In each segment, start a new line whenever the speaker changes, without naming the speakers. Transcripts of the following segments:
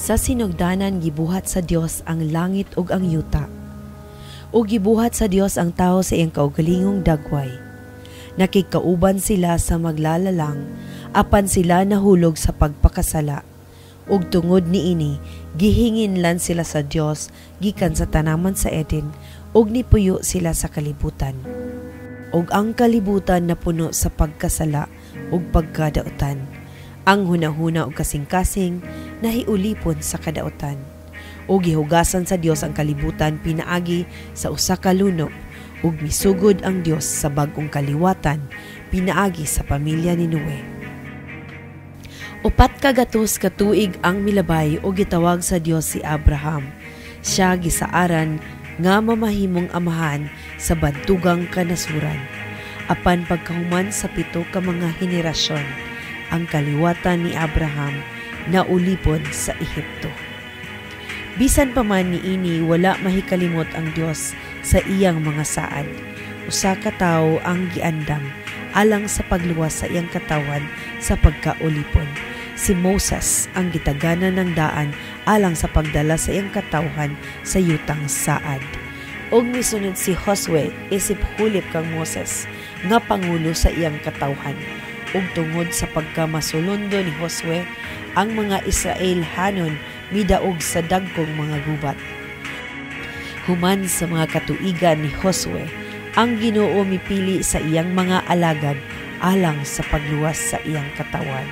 Sa sinugdanan gibuhat sa Dios ang langit ug ang yuta. O gibuhat sa Dios ang tao sa iyang kaugalingong dagway. Nakikauban sila sa maglalalang, apan sila nahulog sa pagpakasala. Ug tungod niini, gihinginlan sila sa Dios gikan sa tanaman sa Eden, ug nipuyo sila sa kalibutan. Ug ang kalibutan napuno sa pagkasala ug pagkadautan. Ang hunahuna ug kasing-kasing nahiulipon sa kadautan. O gihugasan sa Dios ang kalibutan pinaagi sa usa ka lunop, ug misugod ang Dios sa bag-ong kaliwatan pinaagi sa pamilya ni Noe. 400 ka tuig ang milabay o gitawag sa Dios si Abraham. Siya gisaaran nga mamahimong amahan sa bantugang kanasuran. Apan pagkahuman sa 7 ka mga henerasyon, ang kaliwatan ni Abraham naulipon sa Ehipto. Bisan pa man niini wala mahikalimot ang Dios sa iyang mga saad. Usa ka tawo ang giandam alang sa pagluwas sa iyang katawan sa pagkaulipon. Si Moses ang gitaganan ng daan alang sa pagdala sa iyang katawhan sa yutang saad. Og misunod si Josue isip hulip kang Moses nga pangulo sa iyang katawhan. Ug tungod sa pagkamasulundo ni Josue, ang mga Israelhanon midaog sa dagkong mga gubat. Human sa mga katuigan ni Josue, ang Ginoo mipili sa iyang mga alagad alang sa pagluwas sa iyang katawan.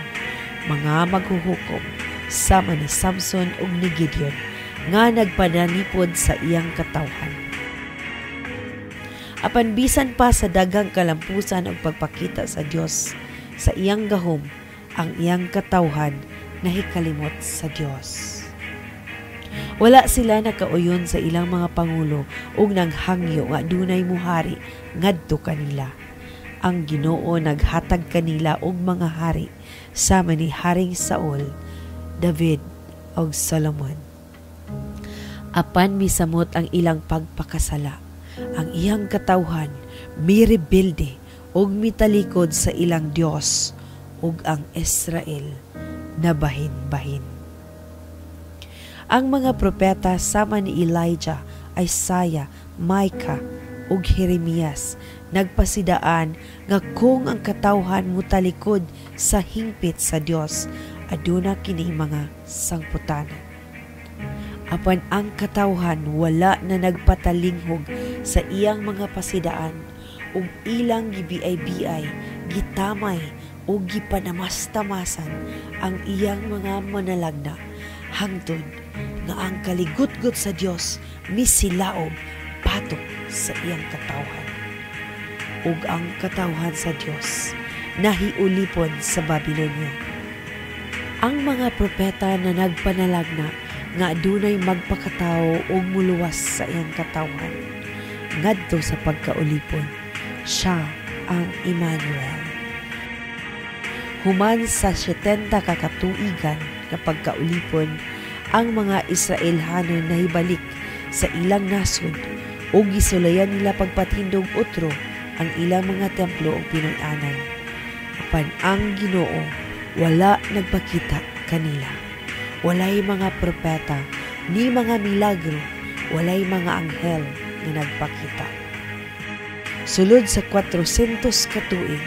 Mga maghuhukom sama ni Samson ug ni Gideon nga nagpananipod sa iyang katawhan. Apan bisan pa sa daghang kalampusan ug pagpakita sa Dios sa iyang gahom, ang iyang katawhan nahikalimot sa Dios. Wala sila nakauyon sa ilang mga pangulo ug naghangyo nga dunay muhari ngadto kanila. Ang Ginoo naghatag kanila og mga hari sama ni Haring Saul, David ug Solomon. Apan misamot ang ilang pagpakasala, ang iyang katawhan mirebelde ug mitalikod sa ilang Dios ug ang Israel nabahin-bahin. Ang mga propeta sama ni Elijah, Isaiah, Micah ug Jeremias nagpasidaan nga kung ang katawhan mutalikod sa hingpit sa Dios, aduna kini mga sangputanan. Apan ang katawhan wala na nagpatalinghog sa iyang mga pasidaan ug ilang gibiay-biay, gitamay o gipanamastamasan ang iyang mga manalagna hangtod nga ang kaligutgot sa Dios misilaog patok sa iyang katawhan. Ug ang katawhan sa Dios nahiulipon sa Babilonia. Ang mga propeta na nagpanalagna nga adunay magpakatawo o muluwas sa iyang katawhan ngadto sa pagkaulipon, siya ang Emmanuel. Human sa 70 ka katuigan na pagkaulipon, ang mga Israelhanon nahibalik sa ilang nasod o gisulayan nila pagpatindog utro ang ilang mga templo o Pinoy-anan. Apan ang Ginoo wala nagpakita kanila. Walay mga propeta, ni mga milagro, walay mga anghel na nagpakita. Sulod sa 400 ka tuig,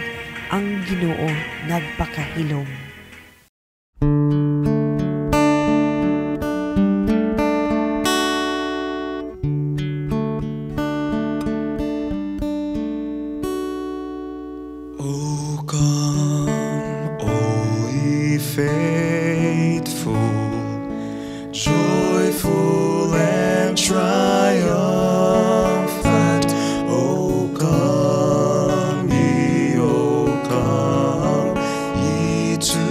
ang Ginoo nagpakahilom.
Oh, come, O ye faithful, joyful and triumphant. Oh, come ye to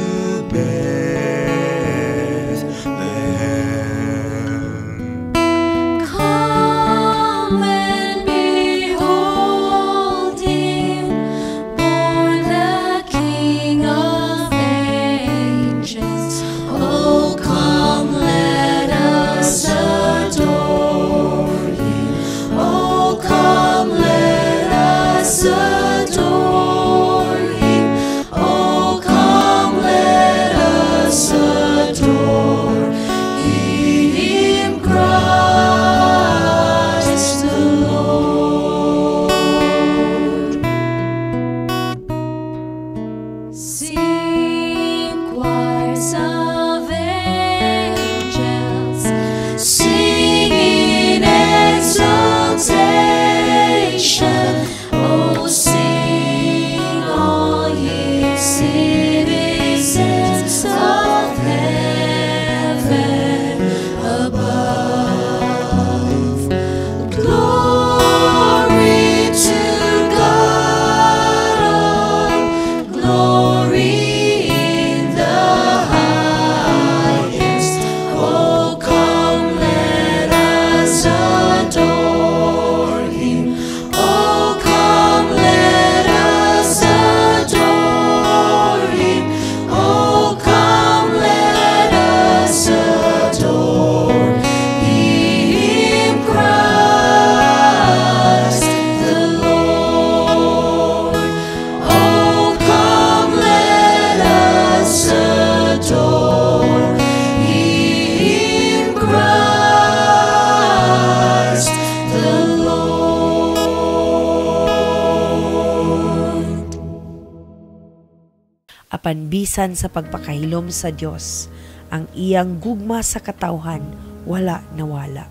Apan bisan sa pagpakahilom sa Dios, ang iyang gugma sa katawhan wala nawala.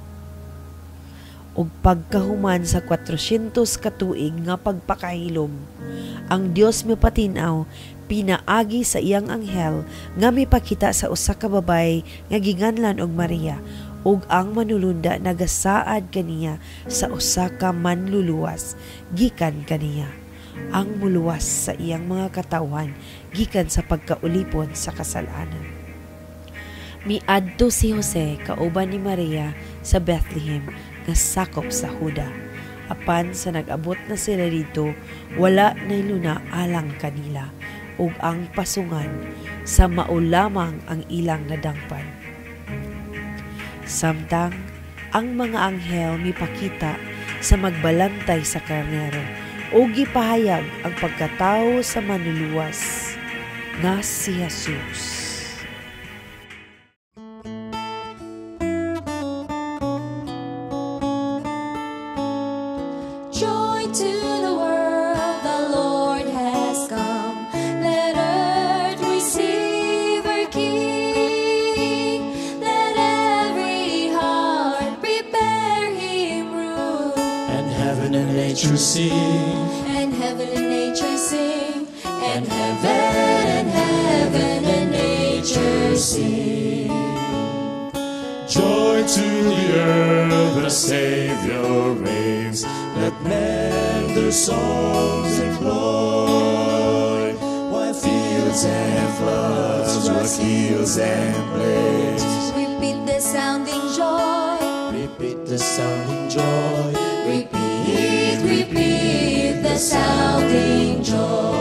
Ug pagkahuman sa 400 katuig nga pagpakahilom, ang Dios mipatinaw pinaagi sa iyang anghel nga mipakita sa usa ka babay nga ginganlan og Maria, ug ang manulunda nagasaad kaniya sa usa ka manluluwas gikan kaniya. Ang muluwas sa iyang mga katawhan gikan sa pagkaulipon sa kasalanan. Miadto si Jose kauban ni Maria sa Bethlehem nga sakop sa Huda. Apan sa nag-abot na sila dito, wala nay luna alang kanila, ug ang pasungan sa maulamang ang ilang nadangpan. Samtang ang mga anghel mipakita sa magbalantay sa karnero, ug gipahayag ang pagkatawo sa manluluwas nga si Jesus.
Joy to the world, the Lord has come. Let earth receive her King. Let every heart prepare him room.
And heaven and nature sing,
And heaven and nature sing. And heaven and nature sing.
joy to the earth, the Savior reigns. Let men their songs employ, while fields and floods rock hills and plains.
Repeat the sounding joy.
Repeat the sounding joy.
Repeat the sounding joy.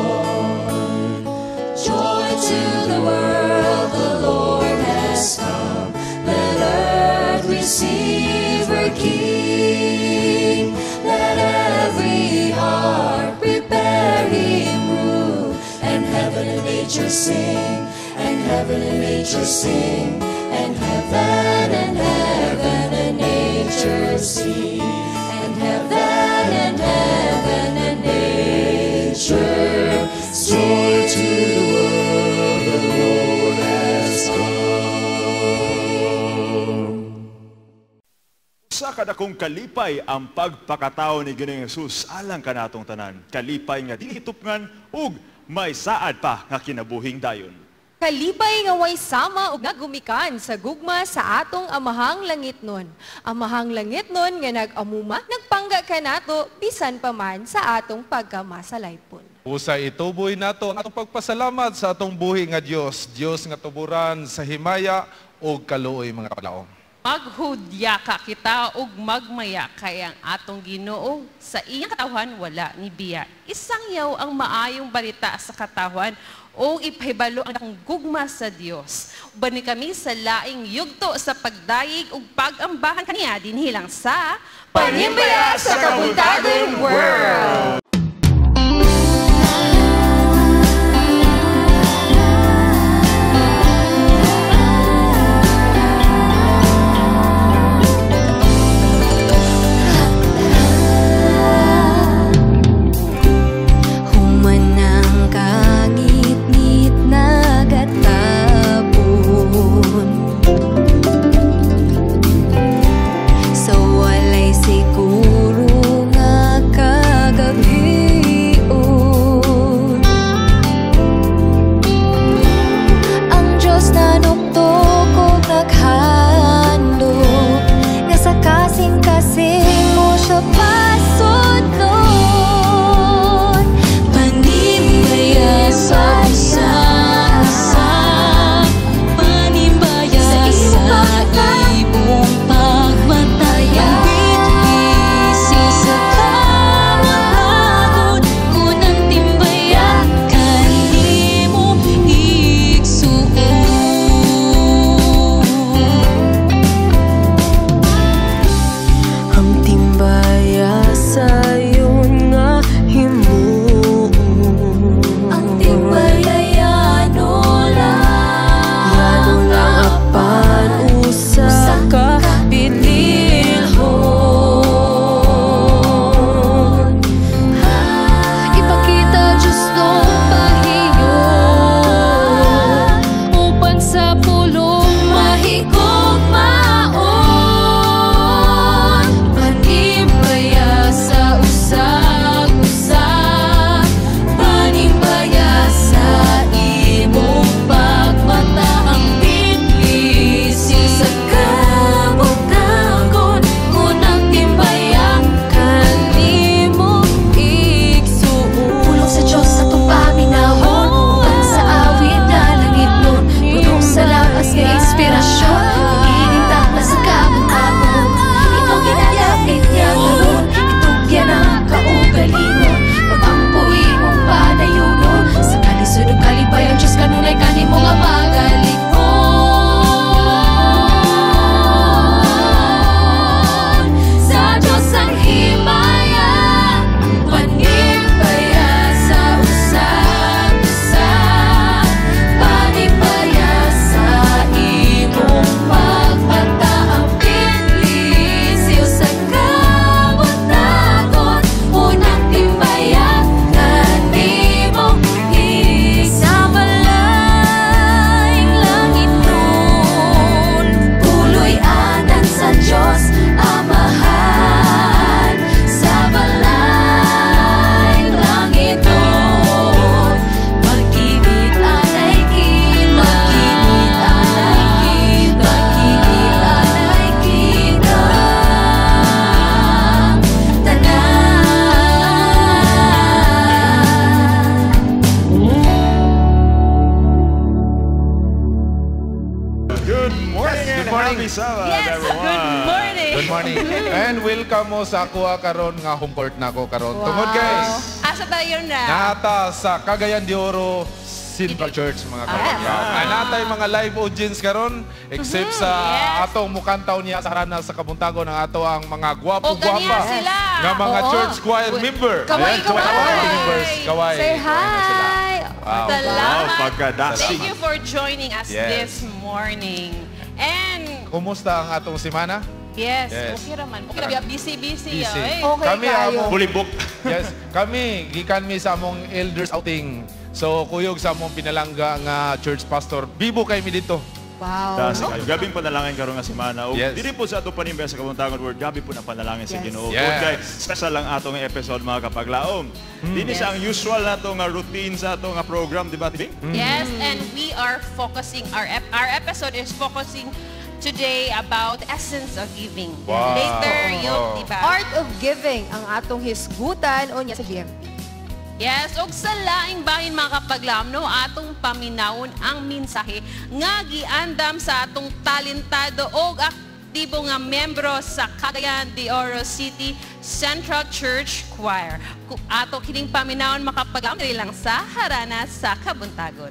Joy to the world, the Lord has come. Let earth receive her King. Let every heart prepare him room. And heaven and nature sing. And heaven and nature sing. And heaven and nature sing. And heaven and nature
Joy to the world, the Lord has come.
Sa kadakong kalipay ang pagpakatao ni Ginoong Jesus alang kanatong tanan. Kalipay nga dili tupngan ug may saad pa nga kinabuhing dayon.
Kalipay nga way sama ug nagumikan sa gugma sa atong amahang langit nun. Amahang langit nun nga nag-amuma, nagpangga kanato bisan pa man sa atong pagkamasalaypon.
Usa ituboy nato ang atong pagpasalamat sa atong buhi nga Dios, Dios nga tuburan sa himaya ug kaluoy mga kapalaong.
Maghudya ka kita ug magmaya kay ang atong Ginoo sa iyang katawhan wala ni biya. Isangyaw ang maayong balita sa katawhan o ipahibalo ang akong gugma sa Dios. Ubani kami sa laing yugto sa pagdayig ug pagambahan kaniya dinhi lang sa
Panimbaya sa Kabutadong World!
Humanang kangit-ngit na gatapon, sa walay siguro nga kagabion. Ang Diyos na nuktok naghandog, nga sa kasing-kasing mo siya pasudlon. Panimbaya sa panimbaya sa imong pagmatayan. Bitbisi sa kawangon, unang timbaya kanimo igsuon. Ang timbaya
Sabbath,
Yes,
everyone.
good morning.
Good morning. And welcome mo sa kuha karon nga home court na ko karon. Tungod guys.
Asa tayo na?
Nata sa Cagayan de Oro Central Church mga kapatid. Natay mga live audience karon except sa atong mukantaw niya sa harana sa kabuntagon ng ato ang mga gwapo-gwapa
sila.
nga mga church choir member.
Kaway,
Ayan, choir
kaway.
members. Kaway.
Say
Kaway na sila.
hi!
Wow.
Salamat.
Pagkadasig.
Thank you for joining us
Yes.
this morning. And
Kumusta ang atong semana?
yes,
Yes.
okay raman. Okay ra busy.
Busy.
Eh.
Okay
Kami
kayo.
among
Fully booked.
Yes, kami gikan mi sa among elders outing. So kuyog sa among pinalangga nga church pastor. Bibo kay mi dito.
Wow.
Dasig kayo. Gabing panalangin karon nga semana. O
Yes.
dili po sa ato panimbe sa kabuntagon word, gabi po na panalangin sa
Yes.
Ginoo.
Yes.
Good guys, special lang atong episode mga kapaglaom. Dili sa ang usual nato nga routine sa ato nga program, di ba, Tibi?
Yes, and we are focusing, our episode is focusing today about the essence of giving.
Wow.
Later, yung, diba?
Art of Giving ang atong hisgutan o niya sa GMP.
Yes, og sa laing bahin mga kapaglam, no, atong paminawon ang mensahe nga giandam sa atong talentado og aktibo nga membro sa Cagayan de Oro City Central Church Choir. Ato kining paminawon mga kapaglam diri lang sa harana sa Kabuntagon.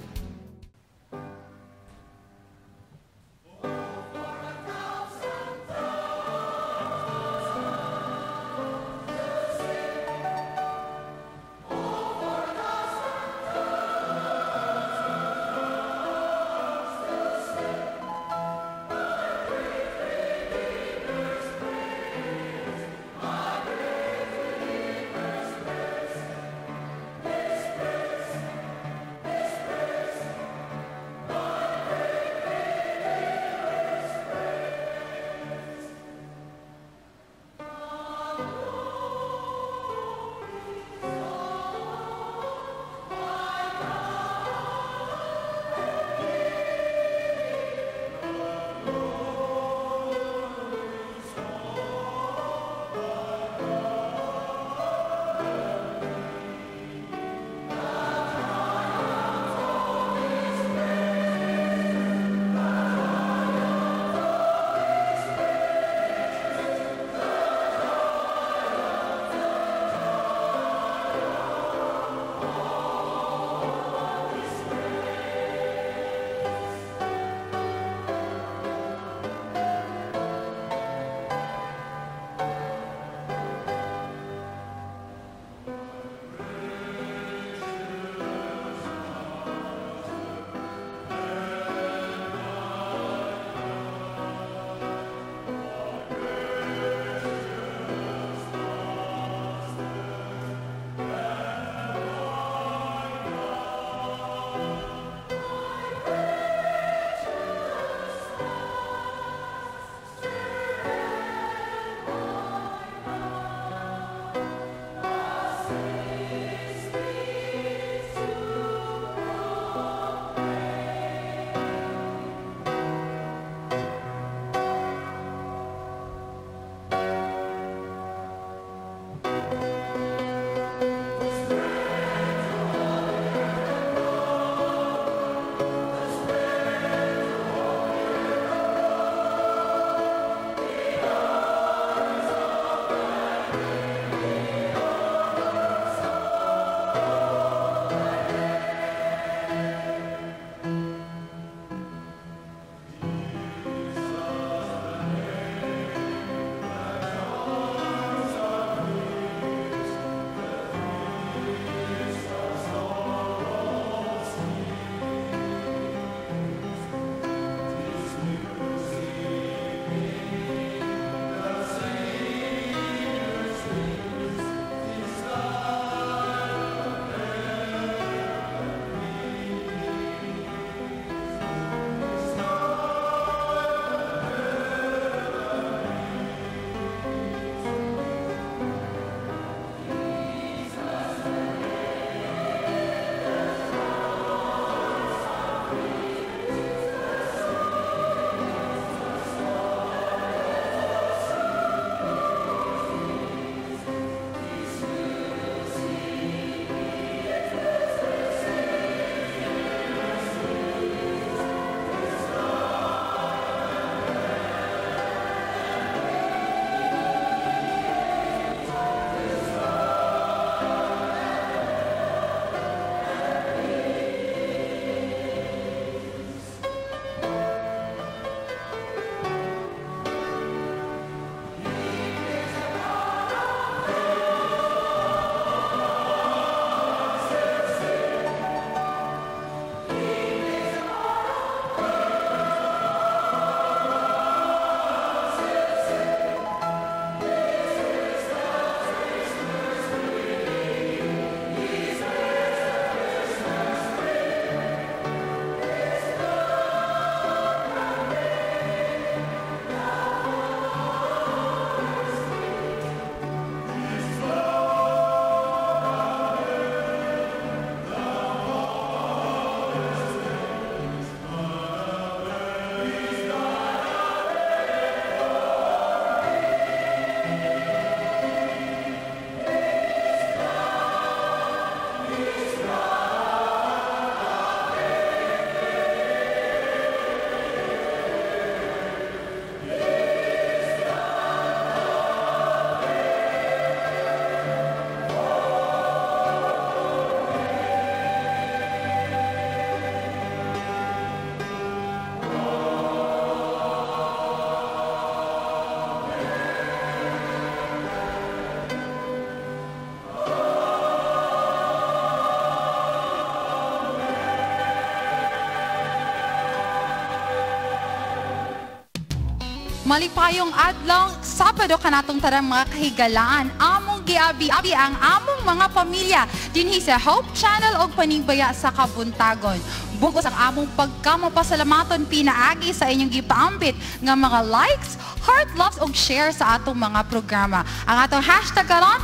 Malipayong adlaw, Sabado kanatong tarang mga kahigalaan, among giabi-abi ang among mga pamilya dinhi sa Hope Channel og Panibaya sa Kabuntagon. Bungkos ang among pagkamapasalamaton pinaagi sa inyong gipaambit nga mga likes, heart loves og share sa atong mga programa. Ang atong hashtag karon,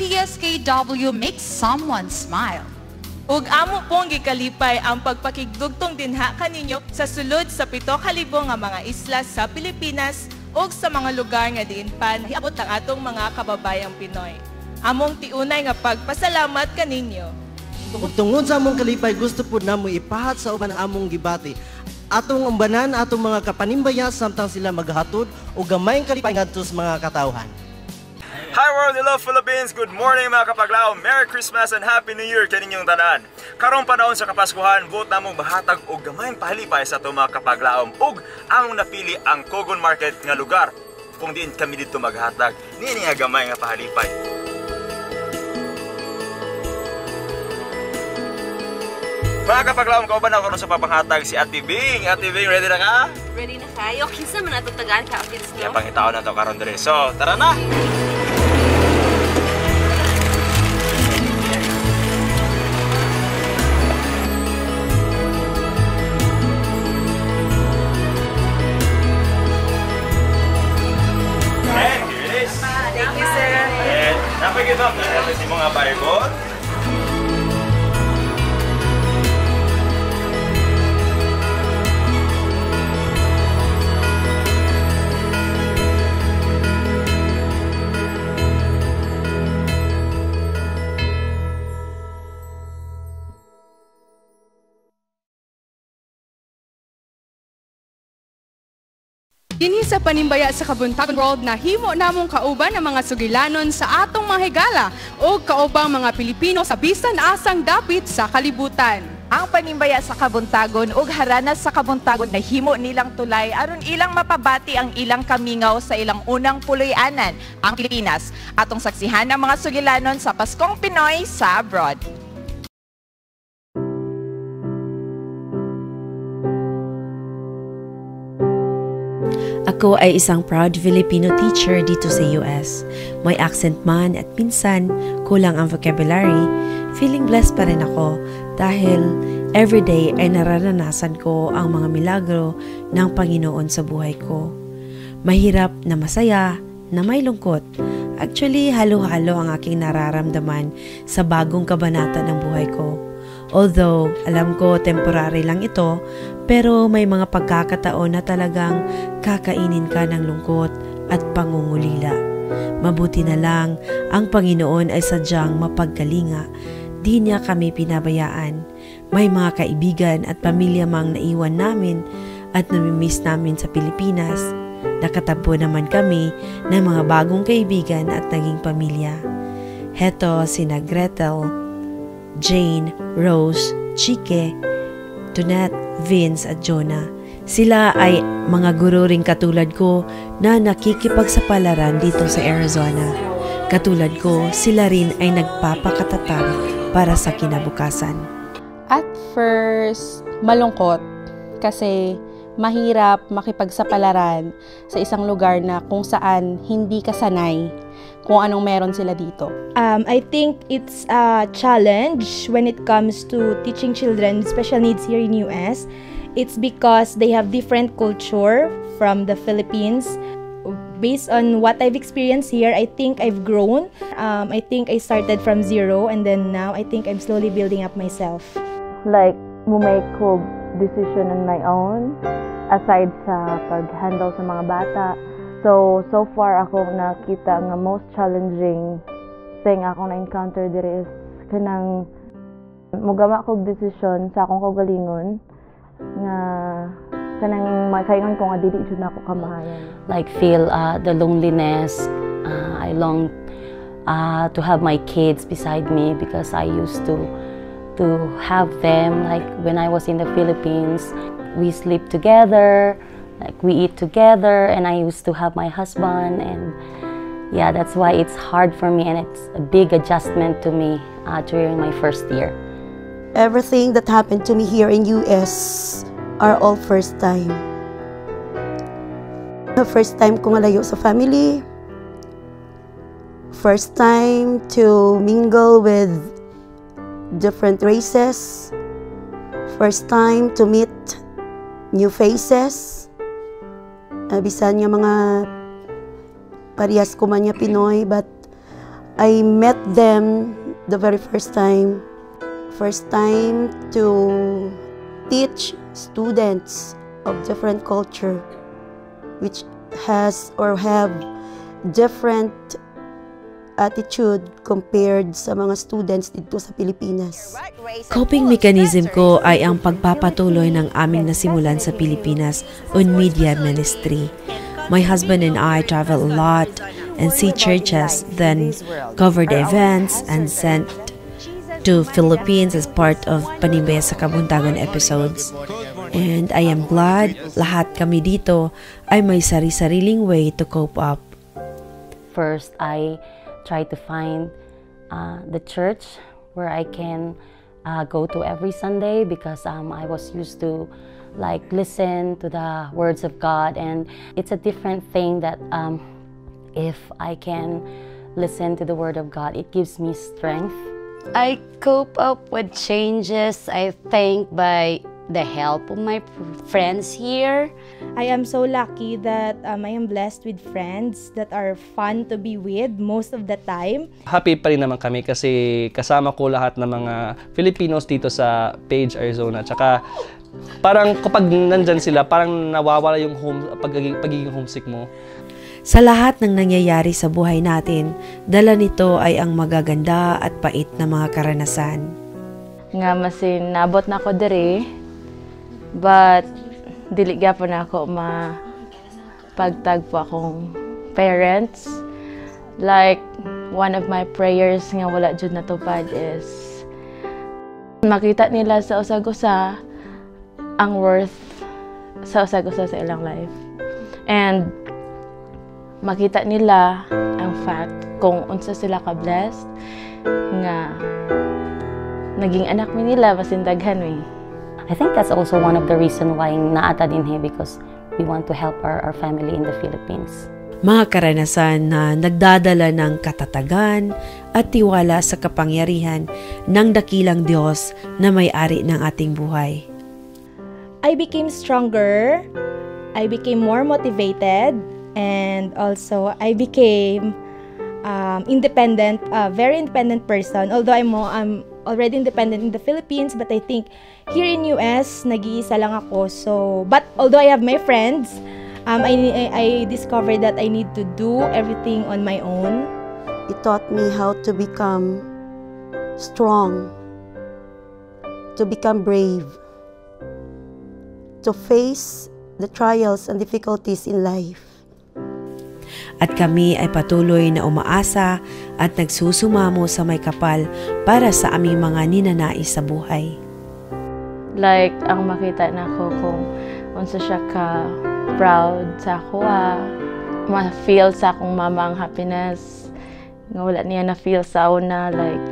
#PSKW makes someone smile.
Ug amo pong gikalipay ang pagpakigdugtong dinha kaninyo sa sulod sa 7,000 nga mga isla sa Pilipinas ug sa mga lugar nga diin pa nahiabot ang atong mga kababayang Pinoy. Among tiunay nga pagpasalamat kaninyo.
Ug tungod sa among kalipay, gusto po namo ipahat sa uban among gibati. Atong umbanan atong mga kapanimbaya samtang sila maghatod og gamayng kalipay ngadto sa mga katawhan.
Hi world, hello Philippines! Good morning mga kapaglaom! Merry Christmas and Happy New Year kaninyong tanan! Karong panahon sa Kapaskuhan, vote namong bahatag og gamayng pahalipay sa itong mga kapaglaom ug among napili ang Kogon Market nga lugar. Kung diin kami dito maghatag, nini nga gamay nga pahalipay. Mga kapaglaom, kauban ako sa papanghatag si Ate Bing. Ate Bing, ready na ka?
Ready na kayo. Kinsa man natong tagaan ka outfits no?
Kaya pangitaon na ito karon dire. So, tara na!
Thank you, sir.
And napag-ibang na si mga baygon.
Dinhi sa Panibaya sa Kabuntagon World na himo namong kauban ang mga sugilanon sa atong mga higala o kaubang mga Pilipino sa bisan asang dapit sa kalibutan.
Ang Panibaya sa Kabuntagon ug haranas sa Kabuntagon na himo nilang tulay aron ilang mapabati ang ilang kamingaw sa ilang unang puloy-anan, ang Pilipinas. Atong saksihan ang mga sugilanon sa Paskong Pinoy sa abroad.
Ako ay isang proud Filipino teacher dito sa US. May accent man at minsan kulang ang vocabulary, feeling blessed pa rin ako dahil everyday ay nararanasan ko ang mga milagro ng Panginoon sa buhay ko. Mahirap na masaya, na may lungkot. Actually, halo-halo ang aking nararamdaman sa bagong kabanata ng buhay ko. Although, alam ko temporary lang ito, pero may mga pagkakataon na talagang kakainin ka ng lungkot at pangungulila. Mabuti na lang, ang Panginoon ay sadyang mapagkalinga. Di niya kami pinabayaan. May mga kaibigan at pamilya mang naiwan namin at namimiss namin sa Pilipinas. Nakatagpo naman kami ng mga bagong kaibigan at naging pamilya. Heto sina Gretel, Jane, Rose, Chike, Tonette, Vince at Jonah. Sila ay mga guro ring katulad ko na nakikipagsapalaran dito sa Arizona. Katulad ko, sila rin ay nagpapakatatag para sa kinabukasan.
At first, malungkot kasi mahirap makipagsapalaran sa isang lugar na kung saan hindi ka sanay kung anong meron sila dito.
I think it's a challenge when it comes to teaching children with special needs here in US. It's because they have different culture from the Philippines. Based on what I've experienced here, I think I've grown. I think I started from zero and then now I think I'm slowly building up myself.
Like, make ko decision on my own aside sa pag-handle sa mga bata. So far ako nakita nga most challenging thing ako na-encounter dire is kanang mugama kog decision sa akong kaugalingon nga kanang makaingon ko nga dili jud nako kamahayan.
Like feel the loneliness. I long to have my kids beside me because I used to have them like when I was in the Philippines. We sleep together. Like we eat together and I used to have my husband and yeah, that's why it's hard for me and it's a big adjustment to me during my first year.
Everything that happened to me here in US are all first time. The first time ko malayo sa family. First time to mingle with different races. First time to meet new faces. Bisan nga mga parehas ko man niya Pinoy, but I met them the very first time. First time to teach students of different culture, which has or have different attitude compared sa mga students dito sa Pilipinas.
Coping mechanism ko ay ang pagpapatuloy ng aming nasimulan sa Pilipinas on media ministry. My husband and I travel a lot and see churches, then cover the events and sent to Philippines as part of Panimbaya sa Kabuntagon episodes. And I am glad lahat kami dito ay may sari-sariling way to cope up.
First, I try to find the church where I can go to every Sunday because I was used to like listen to the words of God, and it's a different thing that if I can listen to the word of God, it gives me strength.
I cope up with changes, I think, by the help of my friends here.
I am so lucky that I am blessed with friends that are fun to be with most of the time.
Happy pa rin naman kami kasi kasama ko lahat ng mga Filipinos dito sa Page, Arizona. Tsaka parang kapag nandyan sila, parang nawawala yung pagiging homesick mo.
Sa lahat ng nangyayari sa buhay natin, dala nito ay ang magaganda at pait na mga karanasan.
Nga masin nabot na ako diri, but dili gyapon ako pagtagpo akong parents. Like one of my prayers nga wala jud natupad is makita nila sa usag-usa ang worth sa usag-usa sa ilang life. And makita nila ang fact kung unsa sila ka-blessed nga naging anak mi nila basin daghan mi.
I think that's also one of the reason why naata din here, because we want to help our family in the Philippines.
Mga karanasan na nagdadala ng katatagan at tiwala sa kapangyarihan ng dakilang Diyos na may-ari ng ating buhay.
I became stronger, I became more motivated, and also I became independent, a very independent person. Although I'm already independent in the Philippines, but I think here in US, nag-iisa lang ako. So, but although I have my friends, I discovered that I need to do everything on my own.
It taught me how to become strong, to become brave, to face the trials and difficulties in life.
At kami ay patuloy na umaasa at nagsusumamo sa may kapal para sa aming mga ninanais sa buhay.
Like, ang makita na ko kung unsa siya ka proud sa ako, ma-feel sa akong mama ang happiness. Nga wala niya na-feel sa una, like,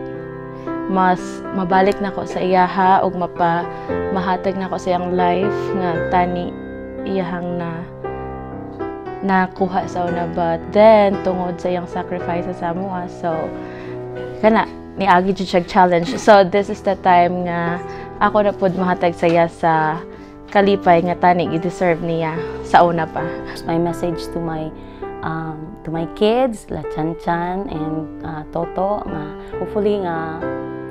mas mabalik na ko sa iyaha o mahatag na ko sa iyang life nga tani iyahang nakuha sa una, but then tungod sa iyang sacrifice sa mua, so kana niagi jud siya challenge. So this is the time nga ako na pud mahatag saya sa kalipay nga tani i-deserve niya sa una pa.
My message to my kids, La Chan Chan and Toto, nga hopefully nga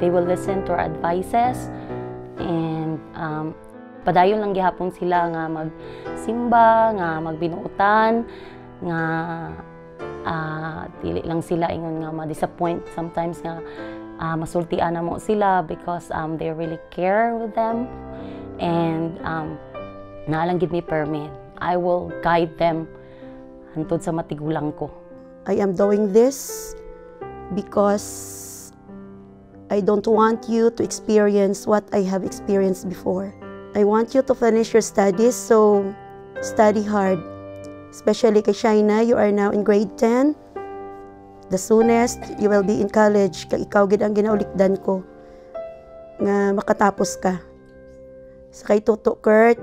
they will listen to our advices, and padayon lang gihapon sila nga magsimba, nga magbinuotan, nga dili lang sila ingon nga ma-disappoint sometimes nga masultian na mo sila because they really care with them, and naalang gid me permit. I will guide them hantod sa matigulang ko.
I am doing this because I don't want you to experience what I have experienced before. I want you to finish your studies, so study hard. Especially kay Shaina, you are now in grade 10. The soonest, you will be in college. Ikaw gid ang ginaulikdan ko nga makatapos ka. Sa kay Toto Kurt,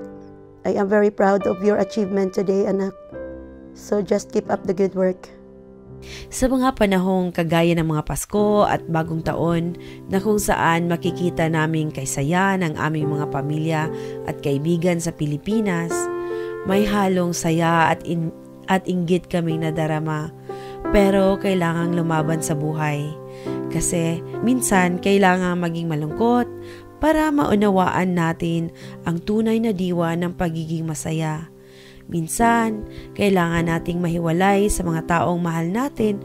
I am very proud of your achievement today, anak. So just keep up the good work.
Sa mga panahong kagaya ng mga Pasko at Bagong Taon na kung saan makikita namin kaysaya ng aming mga pamilya at kaibigan sa Pilipinas, may halong saya at inggit kaming nadarama, pero kailangang lumaban sa buhay. Kasi minsan kailangang maging malungkot para maunawaan natin ang tunay na diwa ng pagiging masaya. Minsan, kailangan nating mahiwalay sa mga taong mahal natin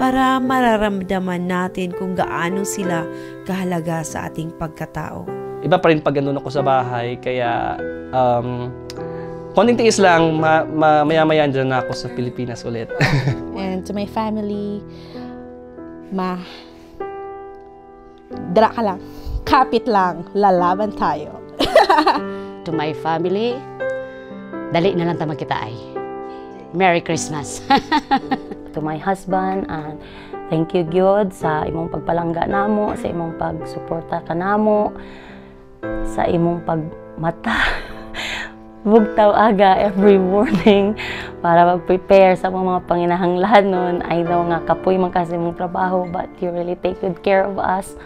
para mararamdaman natin kung gaano sila kahalaga sa ating pagkatao.
Iba pa rin pag nandun ako sa bahay, kaya konting tiis lang, maya-maya dyan na ako sa Pilipinas ulit.
And to my family, dra ka lang, kapit lang, lalaban tayo.
To my family, dali na lang ta magkita ay. Merry Christmas. To my husband, and thank you God sa imong pagpalangga namo, sa imong pagsuporta kanamo, sa imong pagmata. Bugtaw aga every morning para mag-prepare sa mga panginahanglanon. I know nga kapoy man kasi mong trabaho, but you really take good care of us.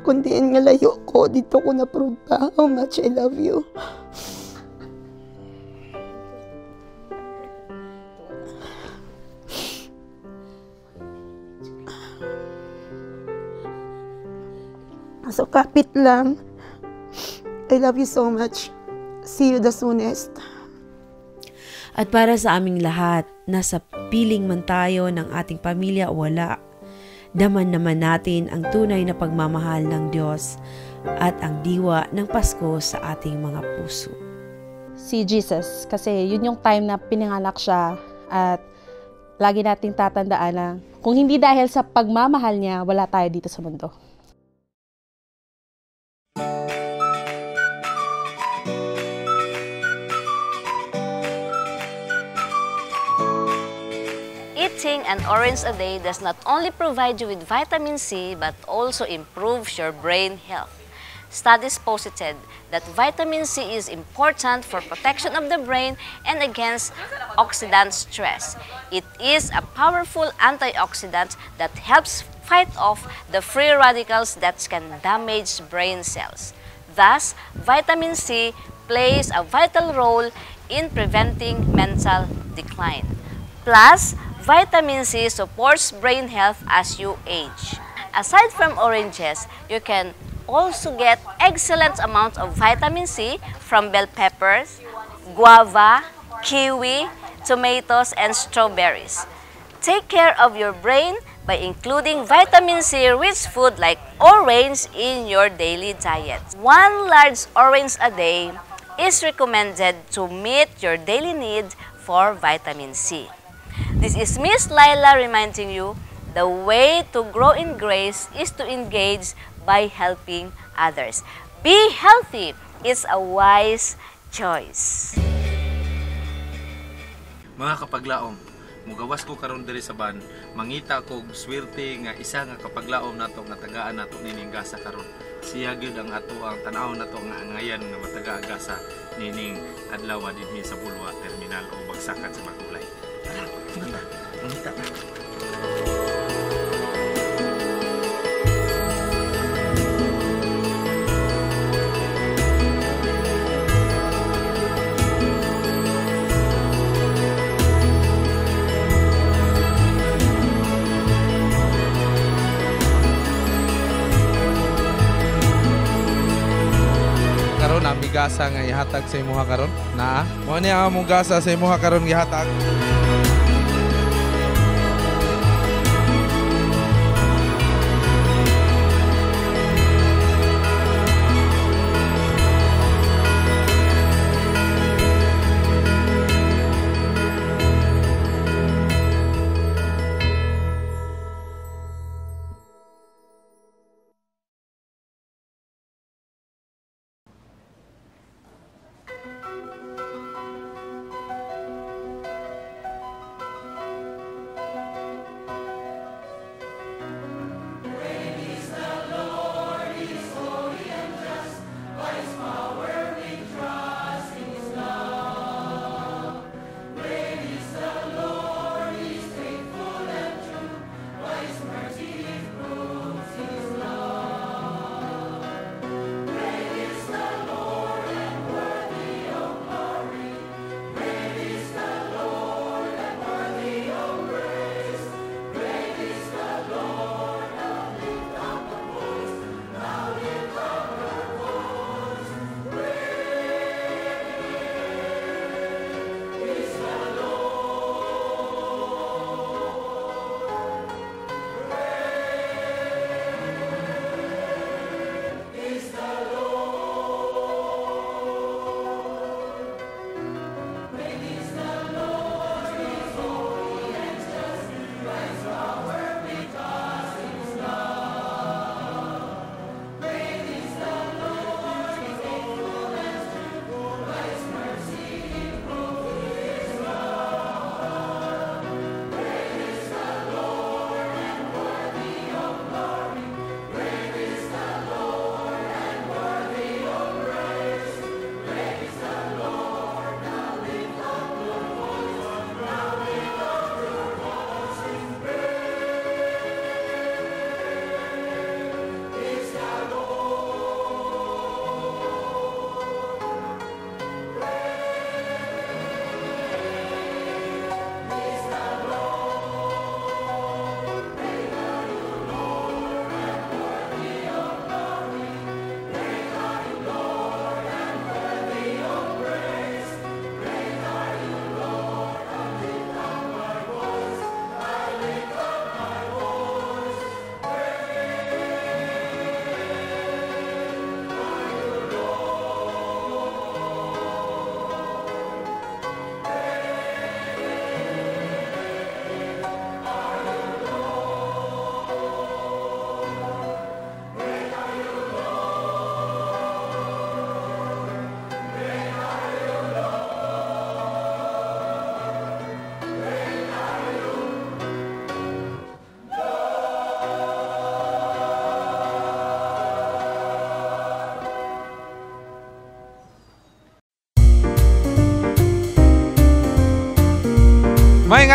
Kundi nga layo ko, dito ko na-prove pa how much I love you. So kapit lang. I love you so much. See you the soonest.
At para sa aming lahat, nasa piling man tayo ng ating pamilya o wala, daman naman natin ang tunay na pagmamahal ng Diyos at ang diwa ng Pasko sa ating mga puso.
Si Jesus, kasi yun yung time na pinanganak siya at lagi nating tatandaan na kung hindi dahil sa pagmamahal niya, wala tayo dito sa mundo.
Eating an orange a day does not only provide you with vitamin C but also improves your brain health. Studies posited that vitamin C is important for protection of the brain and against oxidant stress. It is a powerful antioxidant that helps fight off the free radicals that can damage brain cells. Thus, vitamin C plays a vital role in preventing mental decline. Plus, vitamin C supports brain health as you age. Aside from oranges, you can also get excellent amounts of vitamin C from bell peppers, guava, kiwi, tomatoes, and strawberries. Take care of your brain by including vitamin C-rich food like orange in your daily diet. 1 large orange a day is recommended to meet your daily need for vitamin C. This is Miss Laila reminding you the way to grow in grace is to engage by helping others. Be healthy is a wise choice.
Mga kapaglaom, mugawas ko karon diri sa ban, mangita ko swerte nga isa nga kapaglaom nato nga tagaan nato nining gasa karon. Siya gyud ang ato ang tan-aw nato nga angayan nga mataga gasa nining adlaw dinhi sa Bulwa Terminal o Bagsakan sa Makulay. Mangita na.
Karon ang bigasa nga ihatag sa imuha karon naa mo ni ang among gasa sa imuha karon gihatag.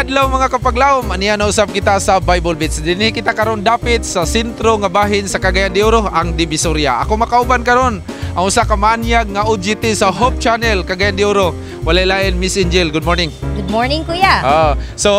adlaw mga kapaglaom, aniya na usab kita sa Bible Beats. Dinhi kita karon dapit sa sentro nga bahin sa Cagayan de Oro, ang Divisoria. Ako makauban karon ang usa ka maanyag nga OGT sa Hope Channel Cagayan de Oro. Walay lain, Miss Angel. Good morning.
Good morning, kuya.
So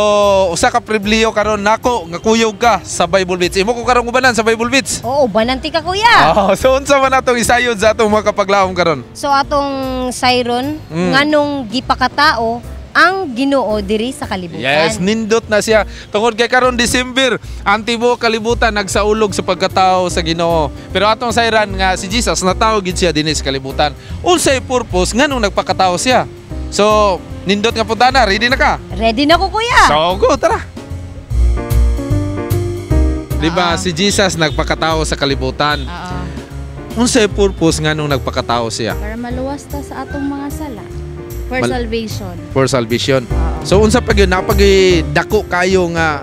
usa ka pribilehiyo karon nako nga kuyog ka sa Bible Beats. Imo ko karon ubanan sa Bible Beats.
Oo, bananti ka, kuya.
So unsa man atong isayod sa atong mga kapaglaom karon?
So atong sayron nganong gipakatao ang Ginoo diri sa kalibutan.
Yes, nindot na siya. Tungod kay karon December, ang tibuok kalibutan nagsaulog sa pagkatao sa Ginoo. Pero atong sayran nga si Jesus natao gid siya dinhi sa kalibutan. Unsay purpose nganong nagpakatao siya? So, nindot nga puntana, ready na ka?
Ready na ko, kuya.
So, go, tara. Diba, si Jesus nagpakatao sa kalibutan. Unsay purpose nganong nagpakatao siya?
Para maluwas ta sa atong mga sala. For salvation.
For salvation. So unsa pag yun napagidako kayo nga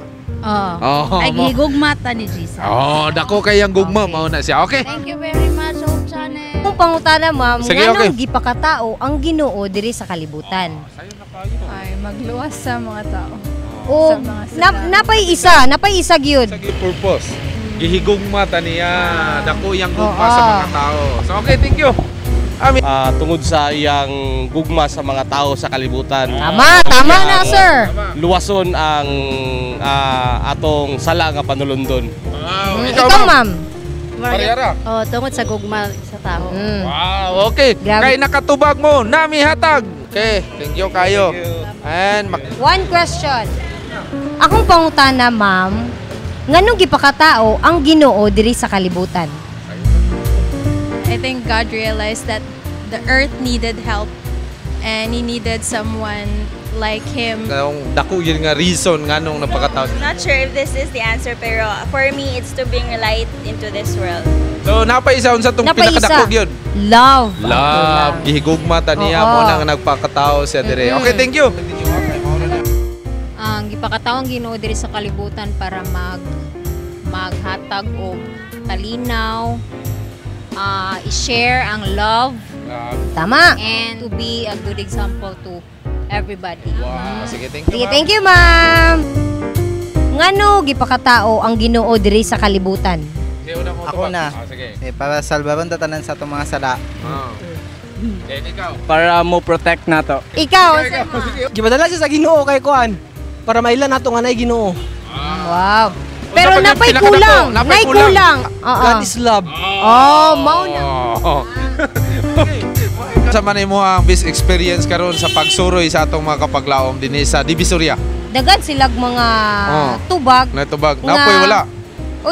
ay gihigugma ta ni Jesus.
Dako kayang gugma mao na siya. Okay.
Thank you very much, Hope Channel.
Kung pangutana, ma'am,
Sige,
nganong
okay.
gipakatao ang Ginoo diri sa kalibutan?
Ay magluwas sa mga tao.
O napay isa gyud.
Sa purpose. Gihigugma ta niya, dako yang gugma sa mga tao. So okay, thank you.
Tungod sa iyang gugma sa mga tao sa kalibutan.
Tama na, sir.
Luwason ang atong sala nga panulundon.
Ikaw, ma'am.
Parehara.
Tungod sa gugma sa tao.
Wow, okay. Kay nakatubag mo, nami hatag. Okay, thank you kayo. And
one question. Akong pangutana, ma'am, nganong gipakatao ang Ginoo diri sa kalibutan?
I think God realized that the earth needed help and He needed someone like Him.
Dako yun nga reason nganong napakatao.
Not sure if this is the answer, pero for me, it's to bring light into this world.
So napaisa unsa tong pinakadako gyud?
Love.
Gihigugma ta niya mo nang nagpakatao siya dire. Okay, thank you.
Ang gipakatao ang Ginoo diri sa kalibutan para maghatag og talinaw, i-share ang love.
Tama.
And to be a good example to everybody.
Wow. Sige, thank you.
Sige, thank you, ma'am. Ngano gipakatao ang Ginoo diri sa kalibutan?
Ako na. Para salbaron ta tanan sa atong mga sala.
Para mo protect nato.
Ikaw,
gipadala siya sa Ginoo kay kuan para mailan nato nga nay Ginoo.
Wow. Pero napay kulang. Nay kulang.
God is love.
Mao na.
Sa man mo ang best experience karon sa pagsuroy sa atong mga kapaglaom dinhi sa Divisoria.
Dagan silag mga tubag.
Na tubag. Napoy wala.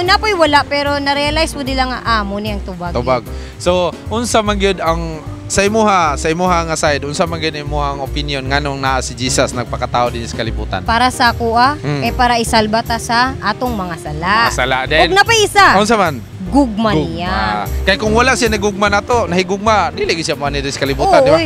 Napoy wala pero na-realize mo nila nga mo ni ang tubag.
So, unsa man gyud ang sa imuha nga side, unsa man gyud imong opinion nganong naa si Jesus nagpakatao dinhi sa kalibutan?
Para sa kuha, para isalba ta sa atong mga sala.
Mga sala din.
Ug napay isa.
Unsa man?
Gugma niya.
Kay kung wala siya nagugma nato, nahigugma, dili gyud siya mo ni sa kalibutan, di ba?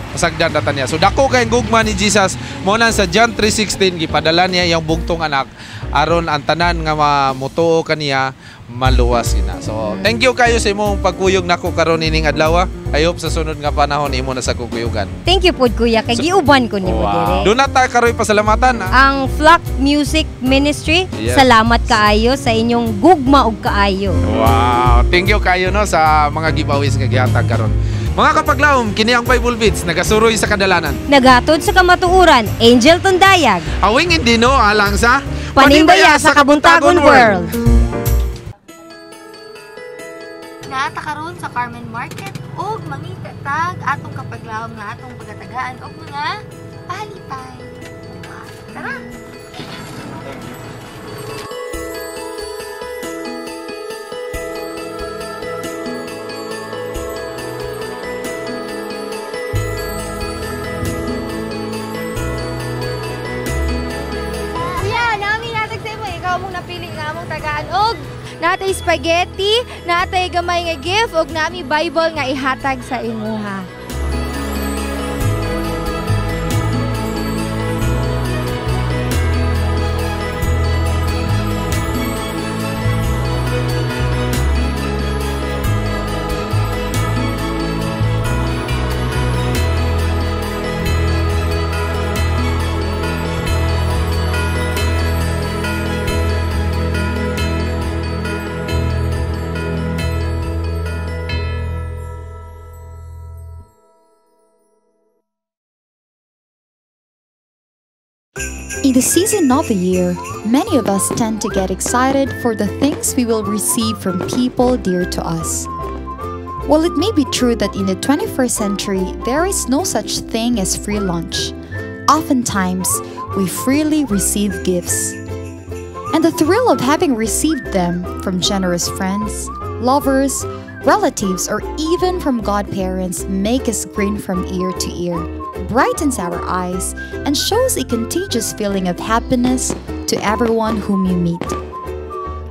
Masagdan data niya. So dako kay gugma ni Jesus mo nan sa John 3:16 gipadala niya iyang bugtong anak aron ang tanan nga mamutuo kaniya maluwas ina. So thank you kayo sa imong pagkuyog nako karon ining adlaw. I hope sa sunod nga panahon imo na sa kukuyugan.
Thank you pod kuya kay giuban ko nimo dire.
Do na ta karoy pasalamatan.
Ang Flock Music Ministry, salamat kaayo sa inyong gugma ug kaayo.
Wow, thank you kayo no sa mga giveaways nga gihatag karon. Mga kapaglaom, kini ang Bible Beats, nagasuroy sa kadalanan.
Nagatod sa kamatuuran, Angel Tundayag.
Awing indino alang sa
Panimbaya sa Kabuntagon World.
Naata karon sa Carmen Market ug mangitatag atong kapaglaom nga atong pagatagaan og mga palipay. Tara.
Ikaw mong napili nga among tagaan og natay spaghetti, natay gamay nga gift ug nami Bible nga ihatag sa imuha.
In the season of the year, many of us tend to get excited for the things we will receive from people dear to us. While it may be true that in the 21st century there is no such thing as free lunch, oftentimes we freely receive gifts. And the thrill of having received them from generous friends, lovers, relatives, or even from godparents make us grin from ear to ear, brightens our eyes, and shows a contagious feeling of happiness to everyone whom you meet.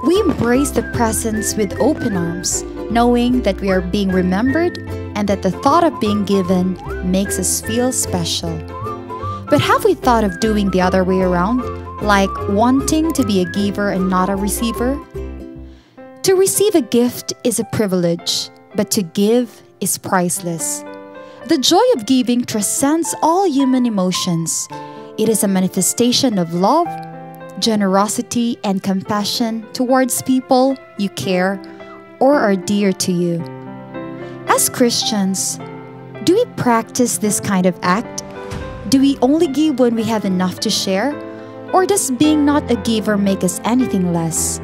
We embrace the presents with open arms, knowing that we are being remembered and that the thought of being given makes us feel special. But have we thought of doing the other way around, like wanting to be a giver and not a receiver? To receive a gift is a privilege, but to give is priceless. The joy of giving transcends all human emotions. It is a manifestation of love, generosity, and compassion towards people you care or are dear to you. As Christians, do we practice this kind of act? Do we only give when we have enough to share? Or does being not a giver make us anything less?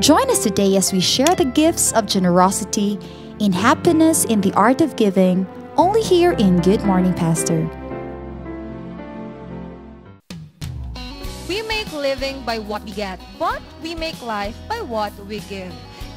Join us today as we share the gifts of generosity in Happiness in the Art of Giving, only here in Good Morning Pastor.
We make living by what we get, but we make life by what we give.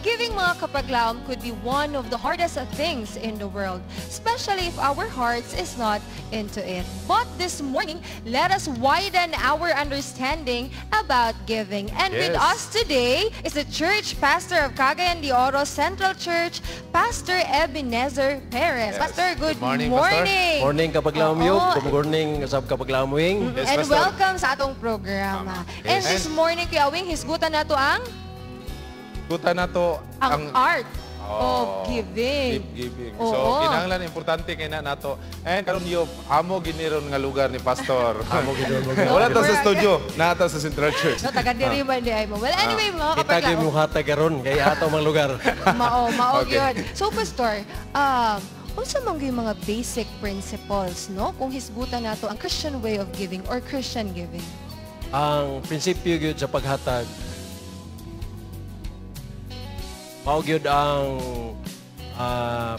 Giving mga kapaglaom could be one of the hardest things in the world, especially if our hearts is not into it. But this morning, let us widen our understanding about giving. And with us today is the church pastor of Cagayan de Oro Central Church, Pastor Ebenezer Perez. Pastor, good morning.
Pastor. Morning kapaglaom yuk, good morning sab kapaglaom wing.
And welcome sa atong programa. And this morning, Kuya Wing, hisgutan na to ang ang art of giving.
Giving. So, kinahanglan importante kay na nato. And karon yo amo giniron nga lugar ni Pastor. Amo giniron lugar. Wala ta sa studio, nata sa Central Church.
No, taga diri man di ay mo. Well, anyway, mga
kita gyud mo hatag karon kay ato mang lugar.
Mao gyud. So, Pastor, unsa man gyud mga basic principles, no? Kung hisgutan nato ang Christian way of giving or Christian giving.
Ang prinsipyo gyud sa paghatag mao gyud ang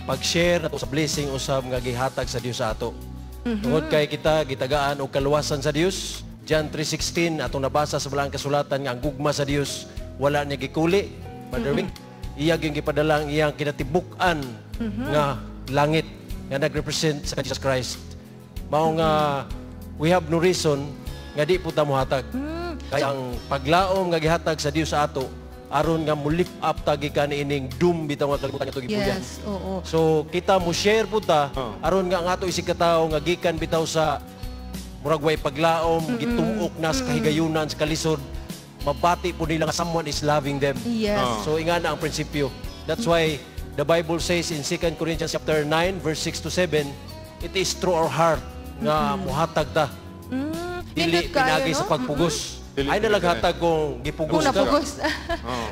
pag-share nato sa blessing usab nga gihatag sa Dios sa ato. Tungod kay kita gitagaan og kaluwasan sa Dios. John 3:16 atong nabasa sa balang kasulatan nga ang gugma sa Dios wala niya gikuli. Brother Wing, iya gyud gipadala ang iyang kinatibuk-an nga langit nga nagrepresent sa Jesus Christ. Mao nga we have no reason nga di po ta mohatag. Kaya ang paglaom nga gihatag sa Dios sa ato aron nga mo lift up tagi ka ining doom bitaw nga kalibutan ito gipuyan.
Yes, oo.
So kita mo share po ta aron nga ang ato isig katawo nga gikan bitaw sa murag way paglaom, gitumuok na sa kahigayunan sa kalisod, mabati po nila nga someone is loving them.
Yes.
So inga na ang prinsipyo. That's why the Bible says in 2 Corinthians chapter 9 verse 6 to 7, it is through our heart nga muhatag ta. Dili pinagi sa pagpugos. Ay nalaghatag kung gipugos ka.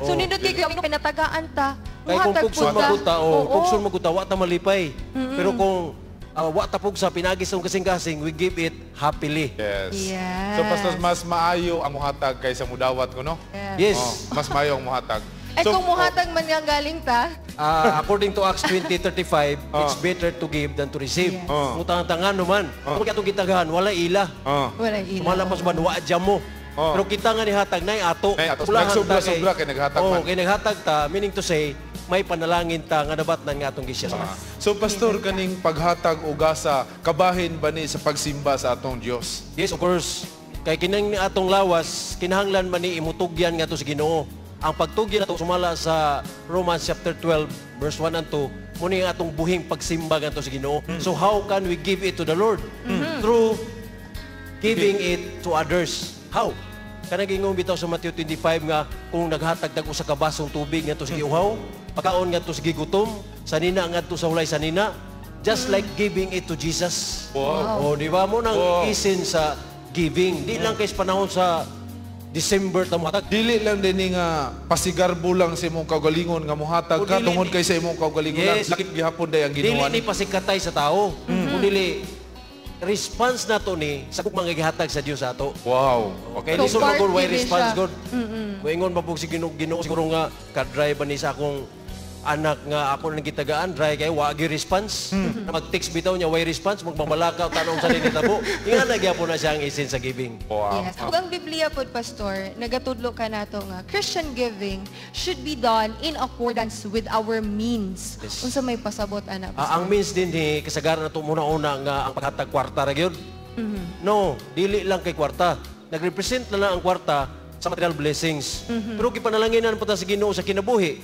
So nindot kay kami pinatagaan ta.
Kaya kung pugson maguta o pugson maguta wa ta malipay. Pero kung wa ta pugsa pinagi sa kasing-kasing, we give it happily.
So Pastor, mas maayo ang muhatag kaysa mudawat ko, no?
Yes.
Mas maayo ang muhatag.
So, kung muhatag man nga galing ta?
According to Acts 20:35, it's better to give than to receive. Utang-tangan naman. Kung katong gitagahan, wala ila.
Wala ila.
Malapas man wa dyan mo. Pero kita nga ni hatag na ato.
Nagsobra-sobra kay naghatag man.
Kay naghatag ta, meaning to say, may panalangin ta nga nabatnan nga atong gisya.
So Pastor, kaning paghatag o gasa, kabahin ba ni sa pagsimba sa atong Dios?
Yes, of course. Kay kinang atong lawas, kinahanglan man ni imutugyan nga to sa Ginoo. Ang pagtugyan nato sumala sa Romans chapter 12 verse 1 and 2, muni ang atong buhing pagsimba nga to sa Ginoo. So how can we give it to the Lord? Through giving it to others. How? Kanang ingong bitaw sa Matthew 25 nga kung naghatag usa ka basong tubig ngadto sa giuhaw, pagkaon ngadto sa gigutom, sanina ngadto sa hulay sanina, just like giving it to Jesus.
Wow.
Di ba mo nang isin sa giving? Di lang kay panahon sa December ta mohatag.
Dili lang din nga pasigarbo lang sa imong kaugalingon nga mohatag ka tungod kay sa imong kaugalingon lang. Lakip gihapon day ang ginawa.
Dili ni pasikatay sa tao. Kung dili response nato ni sa kung mga gihatag sa Dios ato.
Wow.
Okay,
So,
so magod way
part
response
siya.
god. Moingon mabug si Ginoo siguro nga ka-drive ba ni sa akong anak nga ako nang gitagaan dry kay wa gi response. Na mag-text bitaw niya way response magmamalakaw tanong sa dinitabo. Inga na gyapon na siya ang essence sa giving.
Wow.
Yes. Ug ang Biblia pod pastor, nagatudlo ka nato nga Christian giving should be done in accordance with our means.
Yes.
Unsa may pasabot ana
Ang means din ni kasagaran nato muna-una nga ang paghatag kwarta ra gyud. No, dili lang kay kwarta. Nagrepresent na lang ang kwarta sa material blessings. Pero gipanalanginan po ta sa Ginoo sa kinabuhi.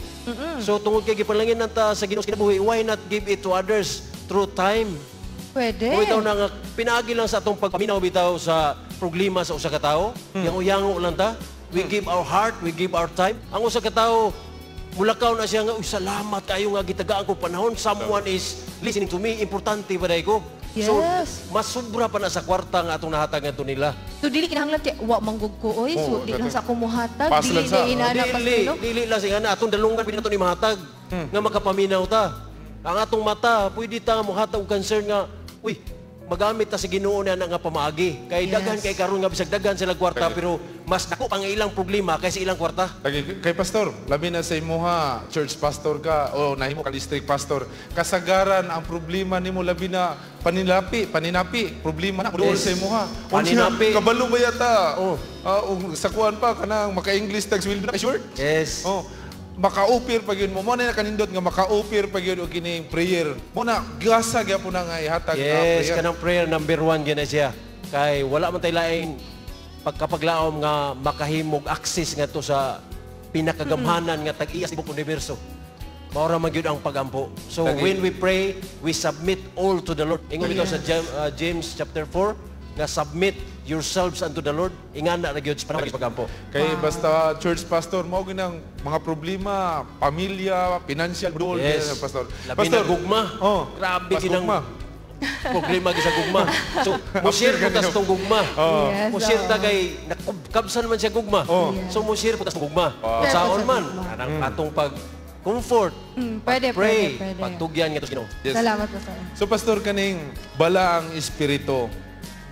So tungod kay gipanalanginan ta sa Ginoo sa kinabuhi, why not give it to others through time?
Pwede.
Kung itaw na nga, pinaagi lang sa atong pagpaminaw bitaw sa problema sa usa ka tawo, yango-yango lang ta. We give our heart, we give our time. Ang usa ka tawo, mulakaw na siya nga, uy, salamat kayo nga gitagaan ko panahon. Someone is listening to me. Importante ba ko?
Yes.
So, mas sobra pa na sa kwarta nga atong nahatag nga nila.
So dili kinahanglan kay wa manggug ko oy, so di lang sa akong muhatag,
Pas
dili
lang sa-
di inana
Dili lang siya na atong dalungan pinito ni mahatag nga makapaminaw ta. Ang atong mata pwede ta mohatag og concern nga uy magamit ta sa Ginoo na nga pamaagi. Kay daghan kay karon nga bisag daghan sila kwarta pero mas dako pang ilang problema kaysa ilang kwarta.
Kay pastor, labi na sa imuha, church pastor ka o nahimo ka district pastor, kasagaran ang problema nimo labi na paninapi, problema na dool sa imuha.
Paninapi.
Kabalo ba yata? Sa kuan pa kanang maka-English text will na short.
Yes.
Maka-upir pag yun mo. Mo na kanindot nga maka-upir pag yun o kining prayer. Mo na gasa gyapon na nga ihatag nga
Yes,
prayer.
kanang prayer number 1 gyud na siya. Kay wala man tay laing pagkapaglaom nga makahimog access nga to sa pinakagamhanan nga tag-iyas tibok universo. Mao ra man gyud ang pagampo. So when we pray, we submit all to the Lord. Ingon bitaw sa James chapter 4 nga submit yourselves unto the Lord. Ingana ra gyud sa pagampo.
Kay basta church pastor mo ginang mga problema, pamilya, financial dool
Yes.
pastor.
Labi na gugma. Grabe ginang problema sa gugma. So, mo-share po ta sa itong gugma.
Yes,
Mo-share ta kay, nakabsan man siya gugma. So, mo-share po ta sa gugma. Saon man, anang atong pag-comfort,
Pwede,
pray,
pwede.
pagtugyan nga to Ginoo.
Salamat po sir.
So pastor kaning bala ang espiritu.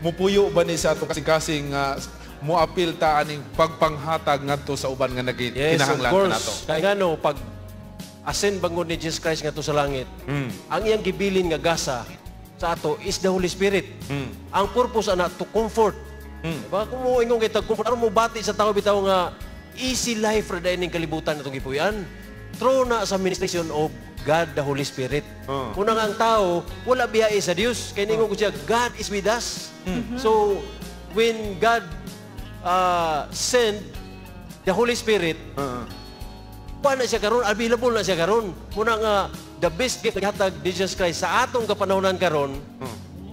Mupuyo ba ni sa ato kasing-kasing muapil ta aning pagpanghatag ngadto sa uban nga
Yes, of
kinahanglan
course.
nato.
Kaya nga no, pag ascend bangon ni Jesus Christ nga to sa langit, ang iyang gibilin nga gasa sa ato is the Holy Spirit. Ang purpose ana to comfort. Diba? Kung mo ingong kita comfort, ano mo bati sa tao bitaw nga easy life ra dahil ning kalibutan natong gipuy-an. Through na sa ministration of God the Holy Spirit. Kung ang tao wala biyahe sa Dios, kay ningon ko siya God is with us. So when God send the Holy Spirit, pa na siya karon, available na siya karon. Muna nga, the best gift na gihatag ni Jesus Christ sa atong kapanahonan karon,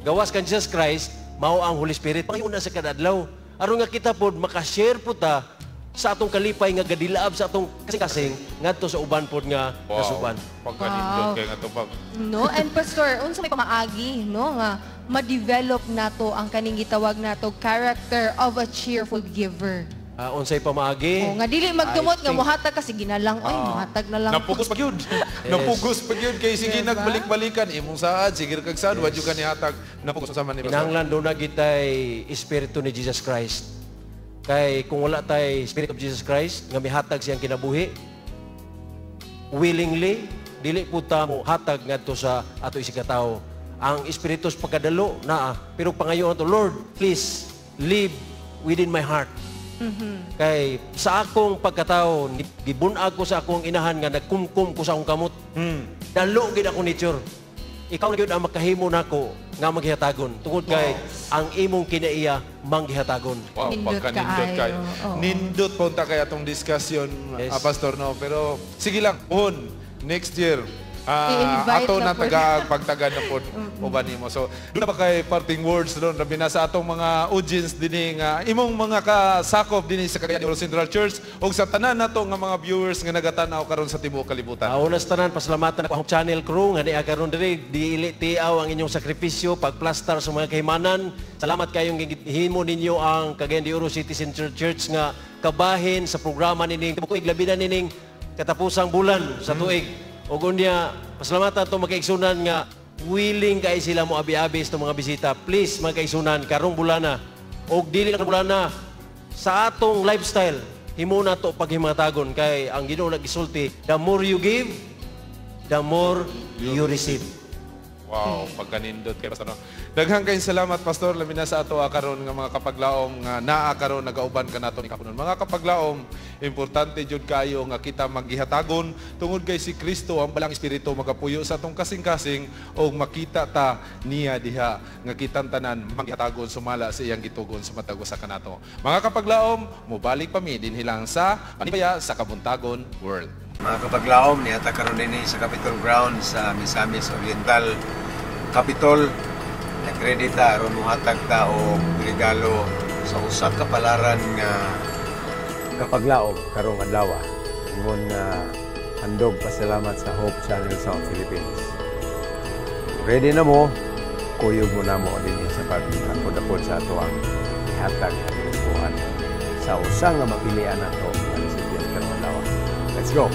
gawas kan Jesus Christ, mao ang Holy Spirit. Pangiuna sa kadadlaw. Aron nga kita pod makashare po ta sa atong kalipay nga gadilaab sa atong kasing-kasing ngadto sa uban pod nga kasuban.
Pagkanindot kay nga to pag
No, and pastor, unsa may pamaagi no nga ma-develop nato ang kaning gitawag nato character of a cheerful giver.
Unsay pamaagi?
O nga dili magdumot nga muhatag kasi ginalang ay muhatag na lang.
napugos pag yun. Napugos pag yun kay sige nagbalik-balikan imong saad sige kag saad wa jud ka ni hatag napugos sa man ni pastor.
Kinahanglan do na gitay espiritu ni Jesus Christ. Kay kung wala tay Spirit of Jesus Christ nga mihatag siyang kinabuhi willingly dili po ta mo hatag ngadto sa ato isig ka tawo. Ang espiritu sa pagkadalo naa pero pangayoon to Lord, please live within my heart. Kay sa akong pagkatao gibun-ag ko sa akong inahan nga nagkumkum ko sa akong kamot. Dalo gid ako nature. Ikaw na gyud ang makahimo nako nga maghihatagon tungod kay ang imong kinaiya manghihatagon.
Wow, pagkanindot kayo. Nindot po ta kay atong discussion, pastor no, pero sige lang, next year
I-invite
ato
na
na
po.
pagtagan na po uban nimo. So, doon na ba kay parting words doon labi na sa atong mga audience dinhi nga imong mga kasakop dinhi sa Cagayan de Oro Central Church ug sa tanan nato nga mga viewers nga nagatanaw karon sa tibuok kalibutan.
Una sa tanan pasalamatan ako ang channel crew nga niya karon diri dili tiaw ang inyong sakripisyo pagplastar sa mga kahimanan. Salamat kayong himo ninyo ang Cagayan de Oro City Central Church nga kabahin sa programa nining tibuok labi na nining katapusang bulan sa tuig. Ug unya pasalamatan to makaigsunan nga willing kay sila mo abi-abi sa mga bisita. Please, mga kaisunan, karong bulana, o dili lang bulana, sa atong lifestyle, himuna to paghimatagon kay ang Ginoo nag-isulti, the more you give, the more you receive.
Wow, pagkanindot kay Pastor. Daghang kayong salamat, Pastor. Labi na sa ato karon nga mga kapaglaom nga naa karon nagauban ka nato ni kapunon. Mga kapaglaom, importante jud kayo nga kita maghihatagon tungod kay si Kristo ang balang espiritu magapuyo sa atong kasing-kasing o makita ta niya diha nga kitang tanan maghihatagon sumala sa iyang gitugon sa matag usa kanato. Mga kapaglaom, mobalik pa mi dinhi lang sa Panibaya sa Kabuntagon World.
Mga kapaglaom, niata karon din sa Capitol Ground sa Misamis Oriental Capitol. Nakredita aron muhatag ta og regalo sa usa ka palaran nga
kapaglaom karong adlaw. Ingon nga handog pasalamat sa Hope Channel South Philippines. Ready na mo? Kuyog mo na mo din sa pagkakod-apod sa ato ang ihatag at inupuan sa usa nga mapilian nato nga recipient karong adlaw. Let's go!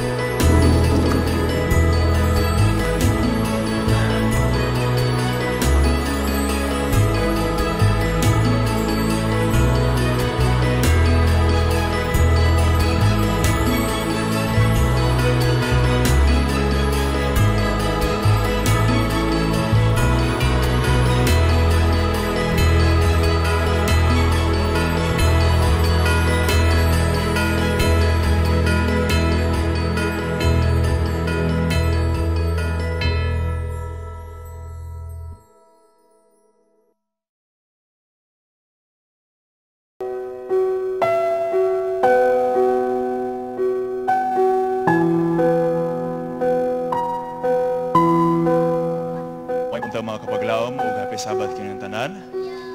Mga kapaglaom o happy Sabbath kining tanan.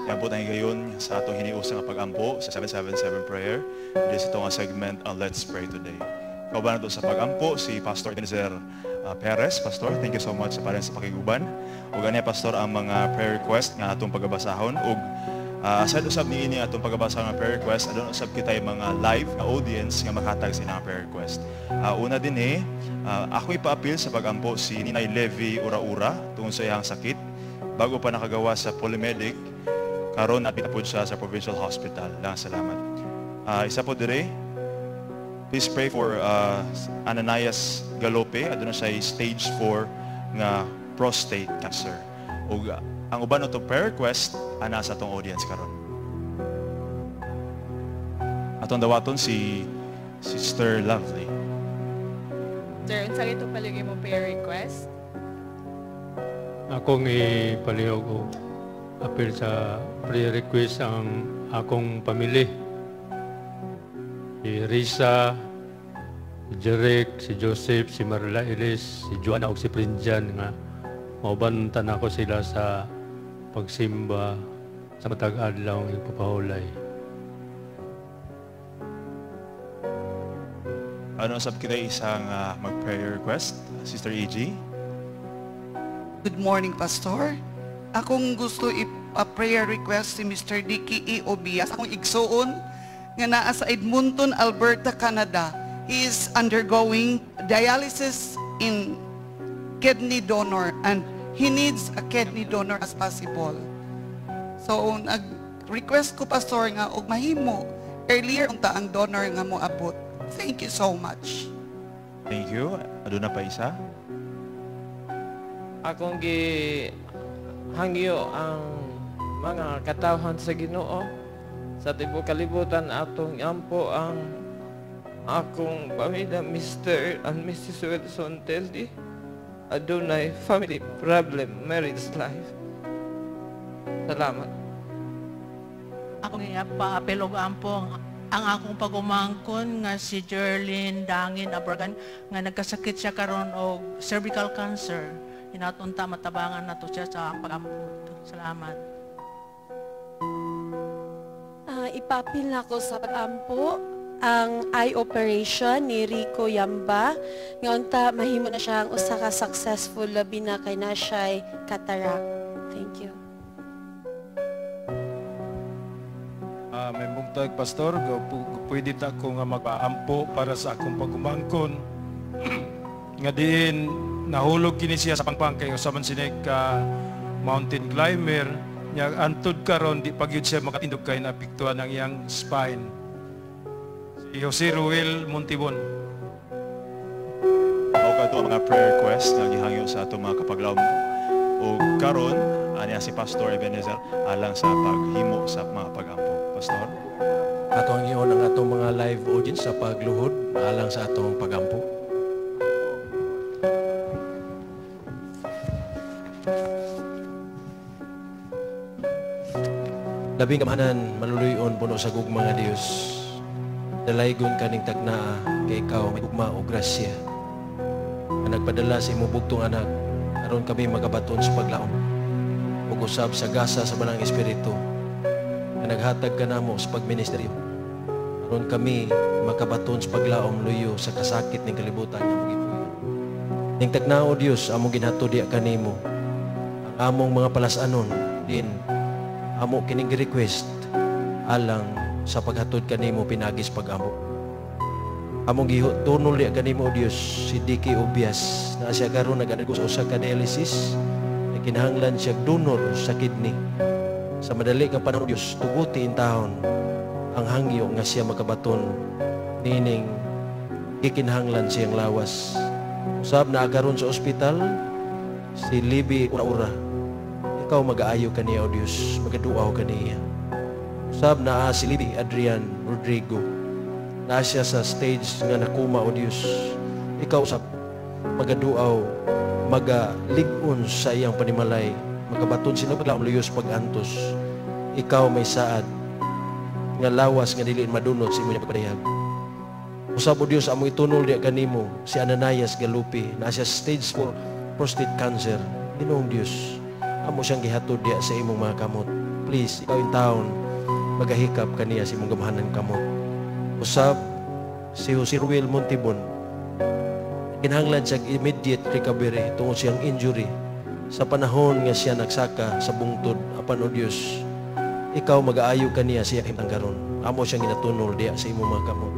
Yan po tayo ngayon sa atong hiniusang nga pag-ampo sa 777 prayer. This is itong segment Let's Pray Today. Kauban nato sa pag-ampo si Pastor Ebenezer Perez. Pastor, thank you so much sa parin sa pakiguban. O ganyan, Pastor, ang mga prayer request nga atong pagabasahon. O aside usab niini atong pagabasahon ng prayer request, adun usab kita yung mga live na audience nga makatag sa ilang prayer request. Una din ako ipa-appeal sa pag-ampo si Ninay Levi Ura-Ura tungkol sa iyang sakit. Bago pa nakagawa sa Polymedic, karon at pinapod siya sa Provincial Hospital. Lang salamat. Isa po dire, please pray for Ananias Galope. Adun na siya stage 4 nga prostate cancer. O ang uban itong prayer request, ana sa itong audience karon. Atong dawaton si Sister Lovely.
Sir, unsa ito paligay mo prayer request?
Akong ipalihog o appeal sa prayer request ang akong pamilya. Si Risa, si Jeric, si Joseph, si Marla Elis, si Joanna o si Prinjan nga maubantan ako sila sa pagsimba sa matag adlaw ng ipapahulay.
Ano sab kita isang mag-prayer request, Sister E.G.?
Good morning, Pastor. Akong gusto i-prayer request si Mr. Dicky E. Obias. Akong igsuon nga naa sa Edmonton, Alberta, Canada. He is undergoing dialysis in kidney donor and he needs a kidney donor as possible. So, nag-request ko, Pastor, nga og mahimo earlier unta ang donor nga mo abot. Thank you so much.
Thank you. Aduna pa isa?
Akong gihangyo ang mga katawhan sa Ginoo sa tibuok kalibutan atong ampo ang akong pamilya Mr. and Mrs. Wilson Teldi adunay family problem marriage life. Salamat.
Akong pa-apel og ampo ang akong pagumangkon nga si Jerlyn Dangin Abragan nga nagkasakit siya karon og cervical cancer. Inatunta matabangan na to siya sa pag-amput. Salamat.
Ipapil na ko sa pag-ampo ang eye operation ni Rico Yamba. Ngayon ta, mahimo na siya ang usa ka successful labi na kay na siya'y cataract. Thank you.
May bugtag, Pastor, pwede ta ko nga magpaampo para sa akong pagumangkon. Nga din, nahulog kini siya sa pangpang kay usaman sinig ka mountain climber nya antud karon di pagyud siya makatindog kay naapektuhan ang iyang spine. Si Jose Ruel Montibon.
Ako ka ang mga prayer request nga gihangyo sa ato mga kapaglawom. O karon aniya si Pastor Ebenezer alang sa paghimo sa mga pagampo. Pastor.
Ato ang iyon ang atong mga live audience sa pagluhod alang sa atong pagampo. Labing kamahanan, maluluyon puno sa gugma nga Dios. Dalaygon kaning tagnaa kay ikaw may gugma o grasya. Nga nagpadala sa imong bugtong anak, aron kami magabaton sa paglaom. Ug usab sa gasa sa Balang Espiritu. Nga naghatag ka namo sa pagministeryo. Aron kami makabaton sa paglaom luyo sa kasakit ning kalibutan nga magipuyo. Ning tagnao Dios among ginhatod diya kanimo. Ang among mga palasanon din amo kining request alang sa paghatod kanimo pinagis pag-amo. Among gitunol diya kanimo Dios si Diki Obias na siya karon nag-undergo sa usa ka dialysis na kinahanglan siya donor sa kidney. Sa madali nga panahon Dios tuguti in taon ang hangyo nga siya makabaton nining gikinahanglan siyang lawas. Usab na karon sa ospital si Libby Ura-Ura. Ikaw mag-aayo kaniya, O Diyos, magaduaw kaniya. Usab na si Libby Adrian Rodrigo. Na siya sa stage nga nakuma, O Diyos. Ikaw usab magaduaw, magalig-on sa iyang panimalay. Magabaton sila paglaom luyos pag-antos. Ikaw may saad nga lawas nga dili madunot sa imong pagpadayag. Usab, O Diyos, amo itunol diya kanimo si Ananias Galupi na siya stage 4 prostate cancer. Ginoong Diyos, amo siyang gihatod diya sa imong mga kamot. Please, ikaw in taon, magahikap kaniya sa imong gamahanan kamot. Usab, si Jose Ruel Montibon, kinahanglan siya immediate recovery tungod siyang injury sa panahon nga siya nagsaka sa bungtod. Apan, O Diyos, ikaw mag-aayo kaniya siya himtang karon. Amo siyang ginatunol diya sa imong mga kamot.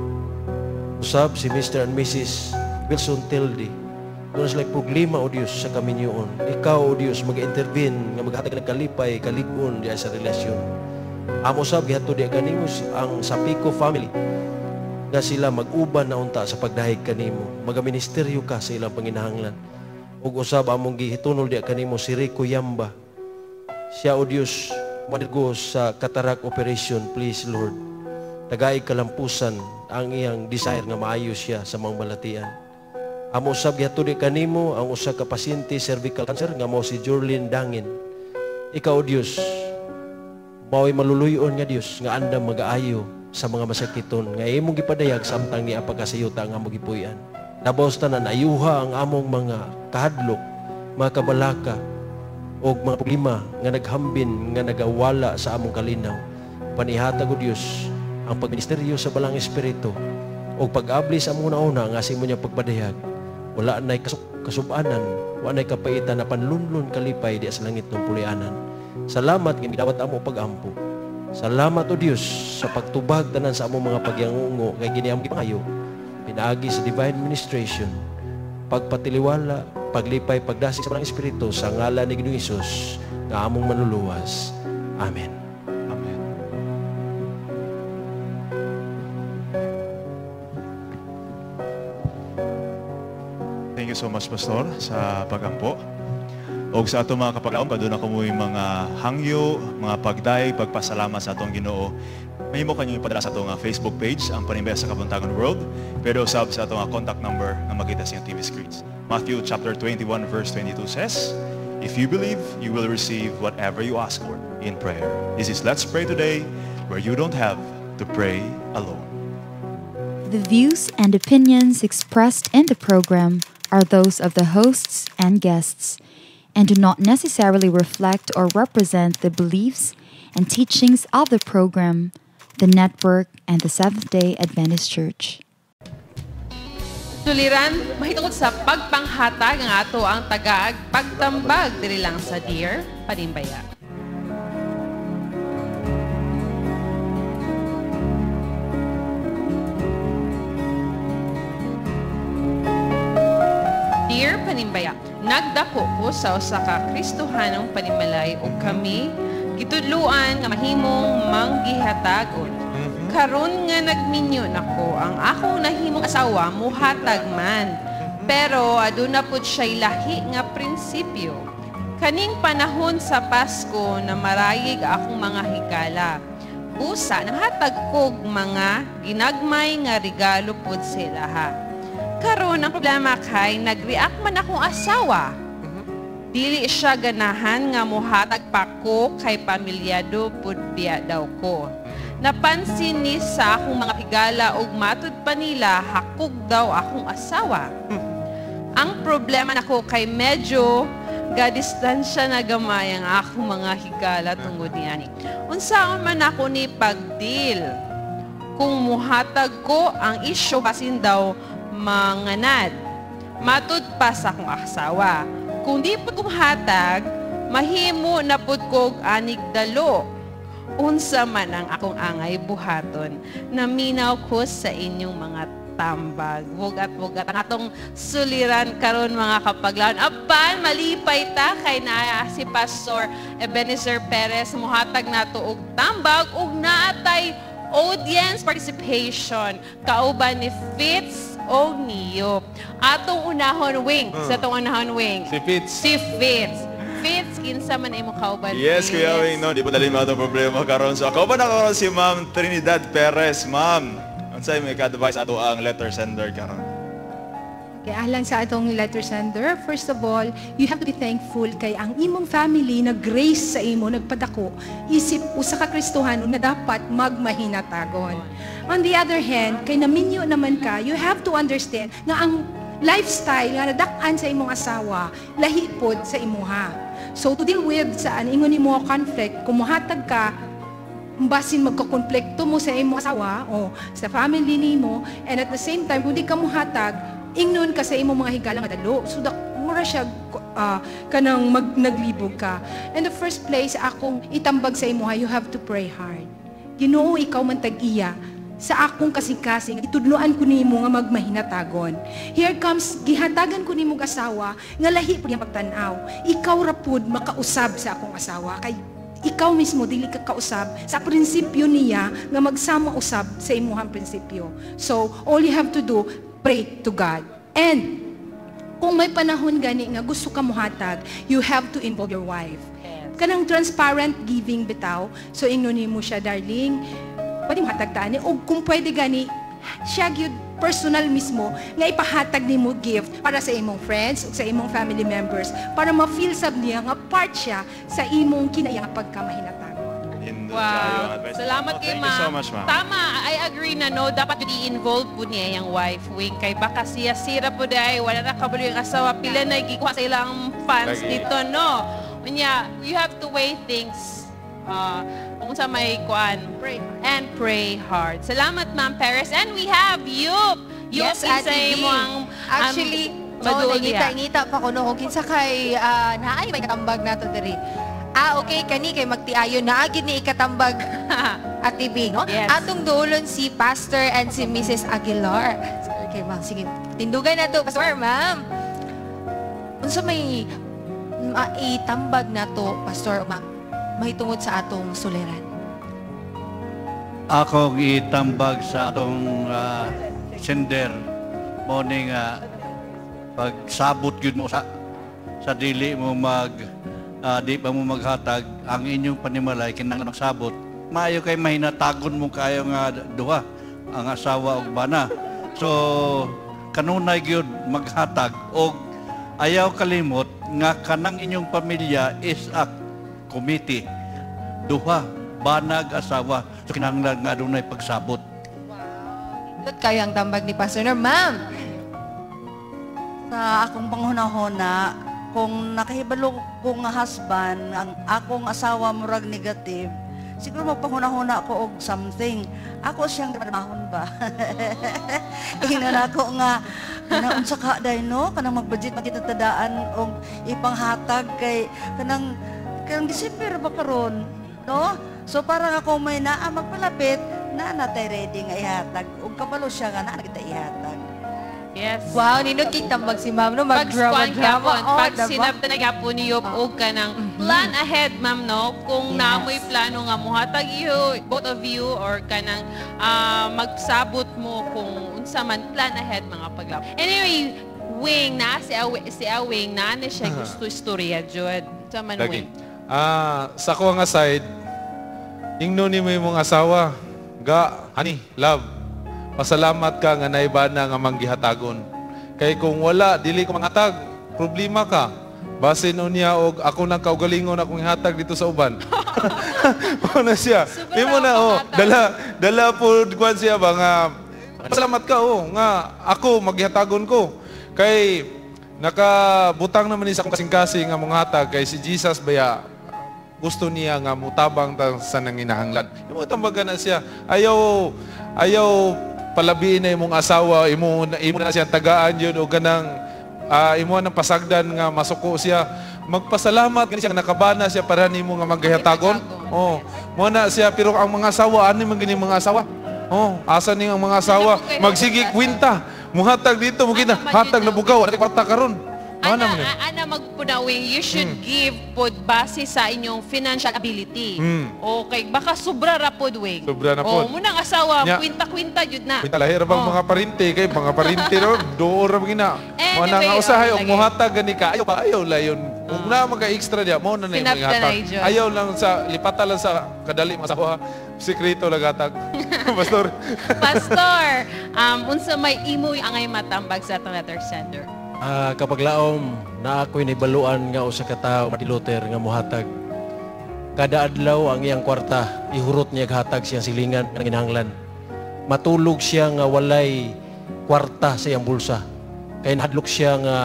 Usab, si Mr. and Mrs. Wilson Tildy, doon sila problema, O Diyos, sa kaminyoon. Ikaw, O Diyos, mag-intervene, nga maghatag ng kalipay, kalig-on diya sa relasyon. Amo sab, gihatod diya kanimo ang Sapico family, nga sila mag-uban na unta sa pagdahig kanimo. Magaministeryo ka sa ilang panginahanglan. Ug usab, among gihitunol diya kanimo si Rico Yamba. Siya, O Diyos, madurgo sa cataract operation, please, Lord. Tagay kalampusan ang iyang desire nga maayos siya sa mga balatian. Amo usab gihatod kanimo ang usa ka pasyente cervical cancer nga mao si Jorlyn Dangin. Ikaw, O Dios, mao'y maluluyon nga Dios nga andam mag-aayo sa mga masakiton nga imong gipadayag samtang ni apagkasayuta nga among gipuy-an. Nabaos tanan ayuha ang among mga kahadlok, mga kabalaka og mga problema nga naghambin nga nagawala sa among kalinaw. Panihatag, O Dios, ang pagministeryo sa Balang Espiritu o pag-abli sa among una nga sa imo niya pagpadayag. Wala na'y kasubanan, wala na'y kapaitan na panlunlun kalipay di sa langit ng pulianan. Salamat nga gidawat amo pag-ampo. Salamat, O Dios, sa pagtubag tanan sa among mga pagyangungo kay gini among gipangayo. Pinaagi sa divine ministration, pagpatiliwala, paglipay, pagdasig sa Balang Espiritu sa ngalan ni Ginoong Hesus nga among manluluwas. Amen.
Thank you so much, Pastor, sa pagampo. O sa ato mga kapaglaom, paduna ko mo yung mga hangyo, mga pagday, pagpasalamat sa atong Ginoo. Mahimo kanyang ipadala sa atong Facebook page, ang Panimbaya sa Kabuntagon World. Pero usab sa atong contact number na makita sa TV screens. Matthew chapter 21 verse 22 says, "If you believe, you will receive whatever you ask for in prayer." This is Let's Pray Today, where you don't have to pray alone.
The views and opinions expressed in the program are those of the hosts and guests, and do not necessarily reflect or represent the beliefs and teachings of the program, the network, and the Seventh-day Adventist Church.
Suliran, mahitungod sa pagpanghatag ng ato ang tagaag pagtambag diri lang sa Dear Panimbaya. Dear panimbaya, nagdako ko sa usa ka Kristohanong panimalay ug kami gitudluan nga mahimong manggihatagon. Karon nga nagminyo nako ang akong nahimong asawa muhatag man. Pero aduna pud siya'y lahi nga prinsipyo. Kaning panahon sa Pasko na marayig akong mga higala. Busa nahatag kog mga ginagmay nga regalo pud sila ha. Karon ang problema kay nag-react man akong asawa. Dili siya ganahan nga muhatag pa ko kay pamilyado pud biya daw ko. Napansin ni sa akong mga higala ug matud pa nila hakog daw akong asawa. Ang problema nako kay medyo gadistansya na gamay ang akong mga higala tungod niani. Unsaon man ako ni pagdil kung muhatag ko ang isyu basin daw manganad. Matud pa sa akong asawa. Kung di pud kumhatag, mahimo na pud kog anig dalo. Unsa man ang akong angay buhaton, naminaw ko sa inyong mga tambag. Wugat-wugat ang atong suliran karon mga kapaglaon. Apan, malipay ta kay na si Pastor Ebenezer Perez muhatag nato og tambag ug naatay audience participation kauban ni Fitz o Niyop. Atong unahon wing, sa atong unahon wing.
Si Fitz.
Si Fitz. Fitz, kinsa man imong kauban.
Yes, Kuya Wing, no, di pa dali mo itong problema karon. So, kauban ako si Ma'am Trinidad Perez. Ma'am, unsay may ka-advise ato ang letter sender karon?
Okay, ahlan sa atong letter sender. First of all, you have to be thankful kay ang imong family na grace sa imo nagpadako isip usa ka Kristohano na dapat magmahinatagon. On the other hand, kay naminyo naman ka, you have to understand nga ang lifestyle nga nadak-an sa imong asawa lahi pod sa imuha. So to deal with sa ingon nimo conflict, kung muhatag ka basin magkakonflikto mo sa imong asawa o sa family nimo, and at the same time kung di ka muhatag, ingnon ka sa imong mga higala nga dalo. So mura siya kanang naglibog ka. In the first place, akong itambag sa imuha, you have to pray hard. Ginoo, ikaw man tag-iya sa akong kasing-kasing, itudloan ko nimo nga magmahinatagon. Here comes, gihatagan ko nimo asawa, nga lahi po niyang pagtanaw. Ikaw rapud makausab sa akong asawa, kay ikaw mismo dili ka kausab sa prinsipyo niya nga magsama usab sa imuhang prinsipyo. So, all you have to do, pray to God. And, kung may panahon gani nga gusto ka muhatag, you have to involve your wife. Kanang transparent giving bitaw, so ingnon mo siya, darling, pwede mahatagtaan niya. O kung pwede gani, siya gyud personal mismo nga ipahatag nimo gift para sa imong friends o sa imong family members para ma-feel sab niya nga part siya sa imong kinayang pagkamahinatagon.
Wow. Salamat kay
Thank you so
ma'am.
much, ma'am.
Tama, I agree na no, dapat i-involve po niya yung wife wing kay baka siya sira po dahil wala na kabalo yung asawa, pila na gikuha sa ilang fans dito, no? Unya, you have to weigh things kung sa may kuan and pray hard. Salamat Ma'am Perez. And we have Yup. Yup,
Yes, Ate B. Actually, ngita pa ko no, kung kinsa kay naay may katambag nato diri. Okay, kani kay magtiayon na agid ni ikatambag Ate B, no?
Yes.
Atong duolon si Pastor and si Mrs. Aguilar. Okay, ma'am, sige. Tindugan na to, Pastor, ma'am. Unsa may itambag na to, Pastor, ma'am, mahitungod sa atong suliran?
Ako itambag sa atong sender morning pagsabot yun mo sa dili mo di pa mo maghatag ang inyong panimalay kinang magsabot maayo kay mahinatagon mo kayo nga duha ang asawa ug bana. So kanunay gyud maghatag og ayaw kalimot nga kanang inyong pamilya is a committee. Duha, banag, asawa. So kinahanglan nga adunay pagsabot.
Ito kayo ang tambag ni Pastor Norm. Ma'am!
Sa akong panghuna-huna, kung nakahibalo kong husband, ang akong asawa murag negative, siguro magpanghuna-huna ako og something. Ako siyang ramahon ba? Ingnan ako nga, unsa ka day no? Kanang mag-budget magkitatadaan og ipanghatag kay kanang December ba karon, no? So parang ako may naa magpalapit, na natay ready nga ihatag. Ug kabalo siya nga na kita ihatag.
Yes.
Wow, nindot kitambag si ma'am, no? Mag-drama-drama.
Pag sinabda na yapon niyo, og ka ng plan ahead, ma'am, no? Kung namoy plano nga mo, hatag iyo, both of you, or ka ng magsabot mo kung unsa man plan ahead, mga paglaw. Anyway, Wing na, si Awing na, siya gusto istorya, Jud. Sa man, Wing.
Sa ko nga side, ingno ni mo yung asawa, honey, love, pasalamat ka nga naibana nga manggihatagon. Kay kung wala, dili ko manghatag, problema ka. Basin niya og ako nang kaugalingon akong ihatag dito sa uban. Ano siya? Di mo na, dala po kwan siya ba nga, pasalamat ka, nga ako maghihatagon ko. Kay nakabutang naman sa akong kasing-kasing nga mong hatag, kay si Jesus baya, gusto niya nga mutabang sa nanginahanglan. Yung tambagan na siya, ayaw palabiin na imong asawa, imo na siya tagaan yun, o ganang imo nang pasagdan nga masuko siya. Magpasalamat, ganyan siya, nakabana siya para nimo nga maghihatagon. Mo na siya, pero ang mga asawa, ano man ganyan mga asawa? Asa ni ang mga asawa? Magsigi kwinta. Muhatag dito, mungkin na, hatag na bugaw, at kwarta karon.
Ana magpunawing, you should give pod base sa inyong financial ability. Okay, baka sobra ra pod, Wing.
Sobra na pod.
Munang asawa, kwinta-kwinta jud na.
Kwinta lahir bang mga parinte, kay mga parinte ron, doon ra gina. Mo na nga usahay, og muhatag gani ka, ayaw layon. Kung na mag-extra diya, mo na na yung hatag. Ayaw lang sa, lipata lang sa kadali mga asawa, sikreto lang hatag. Pastor.
Pastor, unsa may imoy angay matambag sa atong letter sender?
Kapag laom na ako'y nibaluan nga usa ka tawo Martin Luther nga mohatag. Kada adlaw ang iyang kwarta, ihurot niya hatag siyang silingan ng ginahanglan. Matulog siya nga walay kwarta sa iyang bulsa. Kaya nahadlok siya nga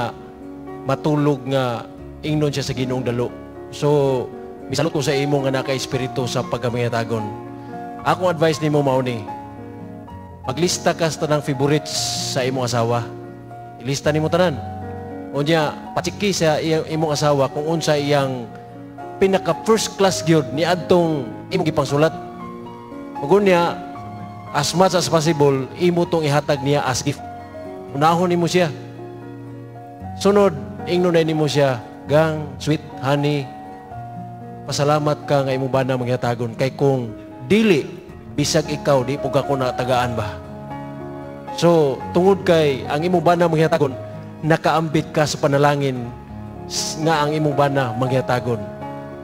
matulog nga ingnon siya sa Ginoong dalo. So, misalot ko sa imo nga naka-espiritu sa pagkamihatagon. Akong advice nimo mao ni, maglista ka sa tanang favorites sa imong asawa. Ilista nimo tanan. Unya, patsiki sa imong asawa kung unsa iyang pinaka first class gyud ni adtong imong gipangsulat. Ug unya, as much as possible, imo tong ihatag niya as gift. Unahon nimo siya. Sunod, ingnon na nimo siya, gang, sweet, honey, pasalamat ka nga imong bana manghatagon. Kay kung dili, bisag ikaw, di po ka ko natagaan ba? So, tungod kay ang imong bana manghatagon, nakaambit ka sa panalangin nga ang imong bana manghatagon.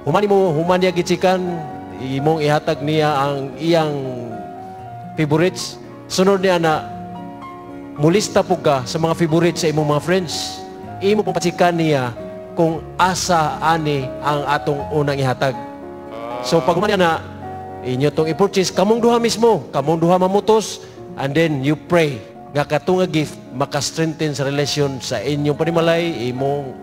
Human niya gitsikan, imong ihatag niya ang iyang favorites. Sunod niya na, mulista po ka sa mga favorites sa imong mga friends. Imo po patsikan niya kung asa ani ang atong unang ihatag. So, pag niya na, inyo itong i-purchase, kamong duha mismo, kamong duha mamutos, and then you pray nga katunga gift maka-strengthen sa relasyon sa inyong panimalay,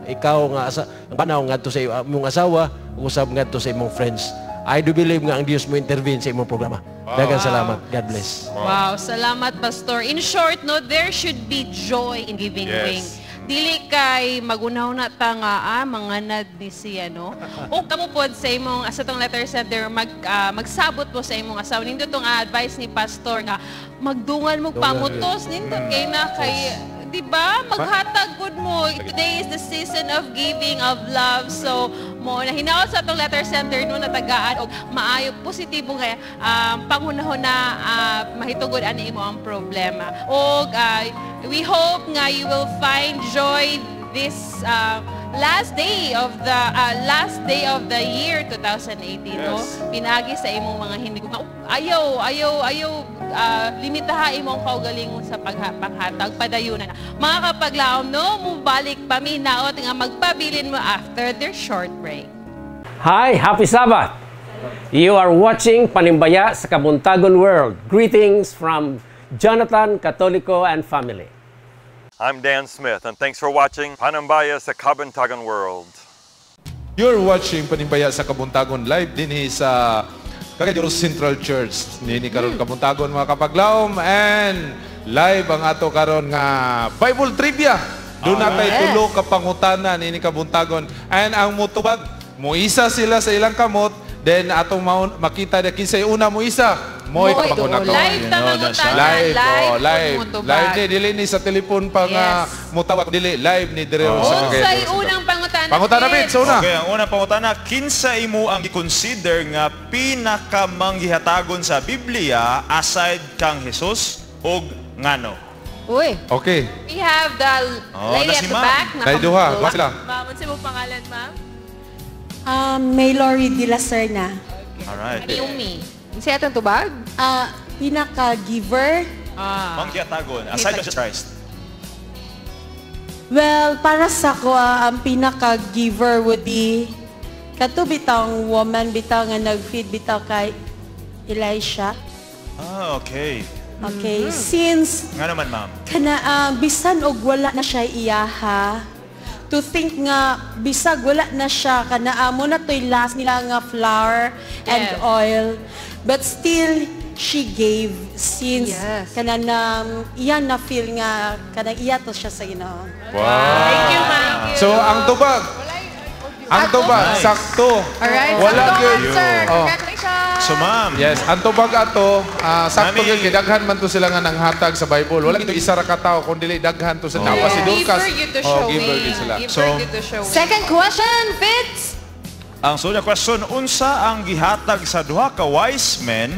ikaw nga banaw ngadto sa imong asawa, usab ngadto sa imong friends. I do believe nga ang Dios mo intervene sa imong programa. Daghang salamat. God bless.
Wow, salamat Pastor. In short, no, there should be joy in giving, Wing. Dili kay magunaw na ta nga manganad ni siya, no? O kamo pod sa imong asatong letter sender magsabot po sa imong asawa. Nindot tong advice ni Pastor nga magdungan mo pamutos nindot kay na kay di ba? Maghatag good mo. Today is the season of giving, of love. So, mo na hinaot sa atong letter center no natagaan og maayo positibo nga panghunahon na mahitugod ani imo ang problema. Og we hope nga you will find joy this last day of the year 2018, no? Pinagi sa imong mga hindi ayaw limitaha imong kaugalingon sa paghatag padayunan. Mga kapaglaom, no, mubalik pa minaot nga magpabilin mo after their short break.
Hi, happy Sabbath. You are watching Panimbaya sa Kabuntagon World. Greetings from Jonathan Catolico and family.
I'm Dan Smith, and thanks for watching Panimbaya sa Kabuntagon World.
You're watching Panimbaya sa Kabuntagon live din sa Cagayan Central Church. Nini karon Kabuntagon mga kapaglaom, and live ang ato karon nga Bible trivia. Doon natay tulo ka pangutana nini Kabuntagon. And ang mutubag, muisa sila sa ilang kamot, then atong makita na kinsay una muisa. Moy kapangunato.
Live ta mangutana.
Live.
Live.
Live ni dili ni sa telepon pa nga mutawag dili live ni dire sa Cagayan.
Unsay unang pangutana?
Pangutana Pits, una.
Okay, ang unang pangutana, kinsa imo ang i-consider nga pinakamangihatagon sa Biblia aside kang Jesus o ngano?
Uy.
Okay.
We have the lady at the back.
Naiduha. Ba sila?
Ma'am, ano mo pangalan, ma'am?
Maylori de la Serna.
Alright.
Yumi.
Siya itong tubag?
Pinaka-giver.
Manghihatagon aside kang Christ.
Well, para sa ko, ang pinaka-giver would be kato bitang woman bitaw nga nag-feed bitaw kay Elisha.
Okay.
Okay, since
Nga naman, ma'am.
bisan og wala na siya iyaha, to think nga bisag wala na siya mo na to'y last nila nga flour and oil, but still she gave since iyan na feel nga iya to siya sa Ginoo.
Wow.
Thank you, ma'am.
So ang tubag. Ang tubag sakto.
Alright,
Wala
sakto
gyud.
answer. Congratulations.
So ma'am.
Yes, ang tubag ato sakto gyud kay daghan man to sila nga nanghatag sa Bible. Wala gito isa ra ka tawo kun dili daghan to sa tao si Dorcas. Giver gyud sila.
Second question, Fitz.
Ang sunod na question, unsa ang gihatag sa duha ka wise men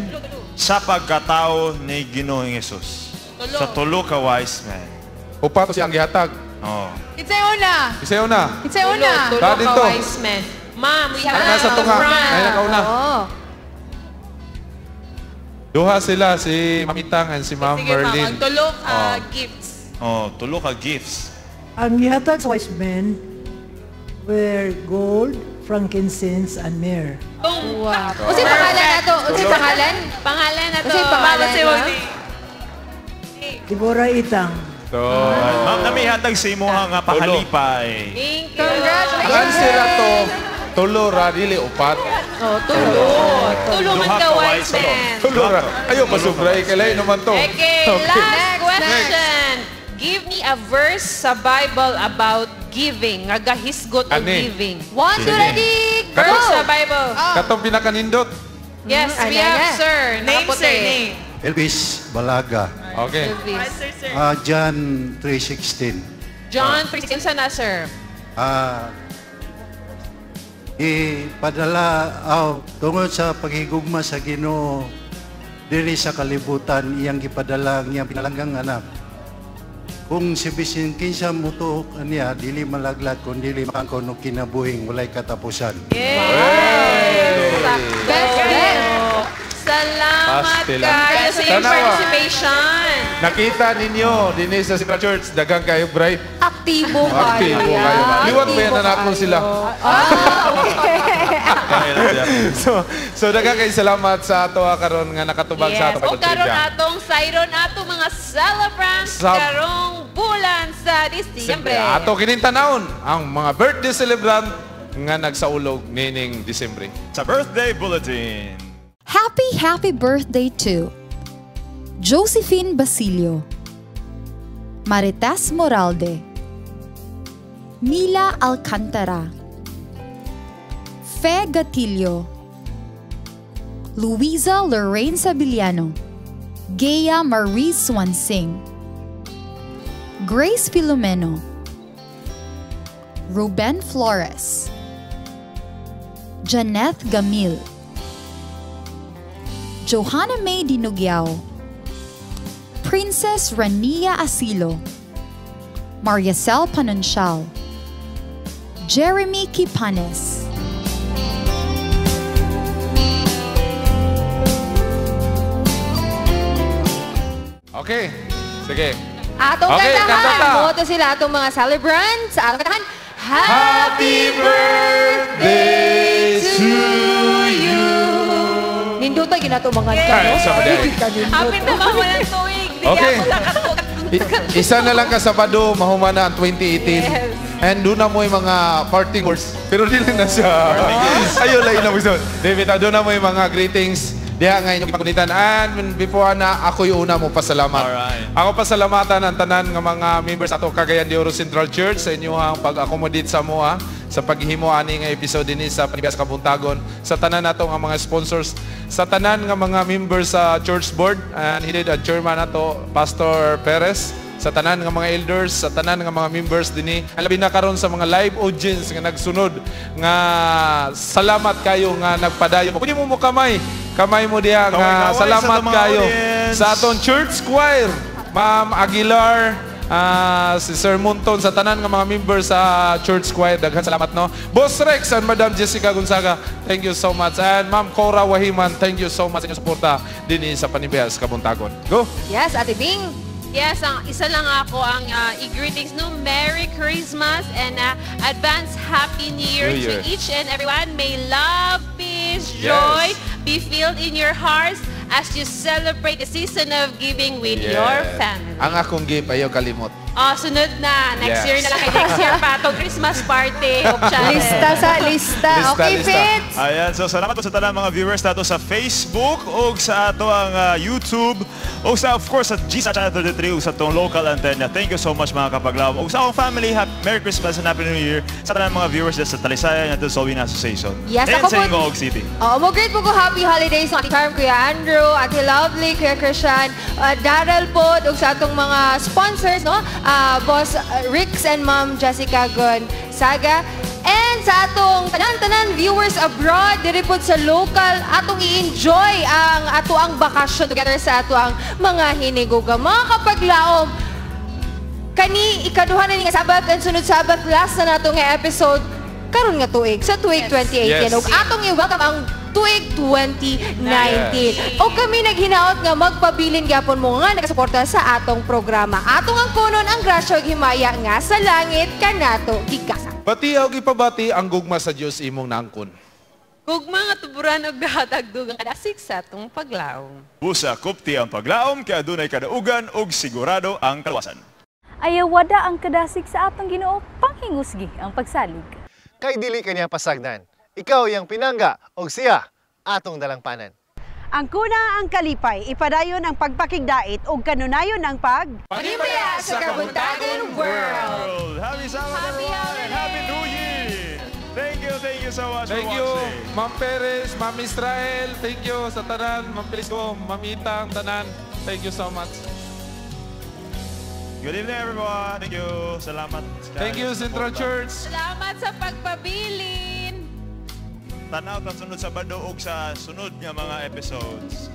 sa pagkatao ni Ginoong Hesus? Sa tulo ka wise men.
Upat to siyang gihatag.
Oh.
Isay una.
Isay una.
Isay una.
Tulo ka wise men. Ma'am, we have
nasa tunga. Ay nakauna. Duha sila si Mamitang and si Ma'am Merlin.
Tulo gifts.
Oh, tulo ka gifts.
Ang gihatag sa wise men were gold, frankincense, and myrrh.
Wow. Unsay pangalan nato? Unsay pangalan?
Pangalan nato.
Unsay pangalan?
Deborah Itang.
So,
ma'am, namihatag sa imo nga pahalipay.
Thank you.
Congratulations.
ang sila to tulo ra dili upat.
Oh, tulo. Tulo man ka wise men.
Tulo ra. Ayo masubray kay lain naman to.
Okay, last question. Give me a verse sa Bible about giving, nga gahisgot og giving.
1, 2, ready, go!
Verse sa Bible.
Katong pinakanindot.
Yes, we have, sir.
Name, sir, name.
Elvis Balaga.
Okay.
John 3:16.
John 3:16 na, sir.
Ipadala tungod sa paghigugma sa Ginoo diri sa kalibutan iyang gipadala ang iyang pinalanggang anak. Kung si bisin kinsa mutuok niya dili malaglag kun dili makon og kinabuhing walay katapusan.
Salamat kayo sa iyong participation.
Nakita ninyo din sa Central Church dagang kayo bright.
Aktibo kayo.
Aktibo kayo. Liwat ba yan anak mo sila? So dagang kayo salamat sa ato karon nga nakatubag sa ato.
O karon atong sayron ato mga celebrants karong bulan sa Disyembre.
Ato kinintanawon ang mga birthday celebrant nga nagsaulog nining Disyembre.
Sa birthday bulletin.
Happy birthday to Josephine Basilio, Marites Moralde, Mila Alcantara, Fe Gatillo, Luisa Lorraine Sabiliano, Gea Marie Swansing, Grace Filomeno, Ruben Flores, Janeth Gamil, Johanna May Dinugyao, Princess Rania Asilo, Mariacel Panunsial, Jeremy Kipanes.
Okay, sige.
Atong kantahan. Moto sila atong mga celebrants. Atong kantahan. Happy birthday to you. Ninduta ginato mga
Happy na mawalan tuig.
Okay. Isa na lang ka Sabado, mahumana ang 2018. And doon na mo yung mga parting words. Pero di lang na siya. Ayaw lang na mo ito. David, doon na mo yung mga greetings. Diha nga inyong pagkunitan. And before na, ako yung una mo pasalamat. Ako pasalamatan ang tanan ng mga members ato Cagayan de Oro Central Church sa inyong pag-accommodate sa mua sa paghihimo ani nga episode dinhi sa Panibaya sa Kabuntagon, sa tanan nato nga mga sponsors, sa tanan nga mga members sa church board, and headed ang chairman nato Pastor Perez, sa tanan nga mga elders, sa tanan nga mga members dinhi, labi na karon sa mga live audience nga nagsunod, nga salamat kayo nga nagpadayon. Pwede mo kamay mo diha nga salamat kayo sa aton church choir, Ma'am Aguilar, si Sir Munton, sa tanan nga mga members sa church choir, daghan salamat no. Boss Rex and Madam Jessica Gonzaga, thank you so much. And Ma'am Cora Wahiman, thank you so much sa inyong suporta dinhi sa Panibaya sa Kabuntagon. Go!
Yes, Ate Bing.
Yes, isa lang ako ang i-greetings no. Merry Christmas and advance Happy New Year to each and everyone. May love, peace, joy be filled in your hearts as you celebrate the season of giving with your family.
Ang akong gift, ayaw kalimot.
Sunod na. Next year na lang kayo. Next year pa itong Christmas party.
Lista. Okay, Fitz.
Ayan, so salamat po sa tanan mga viewers nato sa Facebook o sa ato ang YouTube o sa, of course, sa GSA Channel 33 o sa itong local antenna. Thank you so much mga kapaglaw. O sa akong family, Merry Christmas and Happy New Year sa tanan mga viewers sa Talisaya at sa Win Association.
Yes,
and
ako
sa
po.
Ingoog City.
Great po ko happy holidays sa ating farm, Kuya Andrew, Ate Lovely, Kuya Christian, Daryl po, o sa atong mga sponsors, no? Boss Rix and Ma'am Jessica Gonzaga. And sa atong tanan-tanan viewers abroad, diri po sa local, atong i-enjoy ang ato ang bakasyon together sa ato ang mga hiniguga. Mga kapaglaom, kani ikaduha na nga Sabat and sunod Sabat, last na nato nga episode karon nga tuig sa tuig 2018. Ug atong i-welcome ang tuig 2019. O kami naghinaot nga magpabilin gyapon mo nga nagasuporta sa atong programa. Atong ang kunon ang grasya ug himaya nga sa langit kanato gikasa.
Bati og ipabati ang gugma sa Dios imong naangkon.
Gugma nga tuburan og dahatag dugang kadasig sa atong paglaom.
Busa kupti ang paglaom kay adunay kadaugan ug sigurado ang kaluwasan.
Ayaw wada ang kadasig sa atong Ginoo panghingusgi ang pagsalig.
Kay dili kaniya pasagdan. Ikaw yang pinangga og siya atong dalangpanan.
Ang kuna ang kalipay, ipadayon ang pagpakigdait ug kanunayon ang
Panibaya sa Kabuntagon World.
Happy Sabbath everyone and Happy New Year. Thank you so much for watching.
Ma'am Perez, Ma'am Israel, thank you sa tanan, Ma'am Pelisco, Ma'am Itang, tanan. Thank you so much.
Good evening everyone. Thank you. Salamat.
Thank you Central Church.
Salamat sa pagpabilin.
Tanaw ta sunod Sabado ug sa sunod nga mga episodes.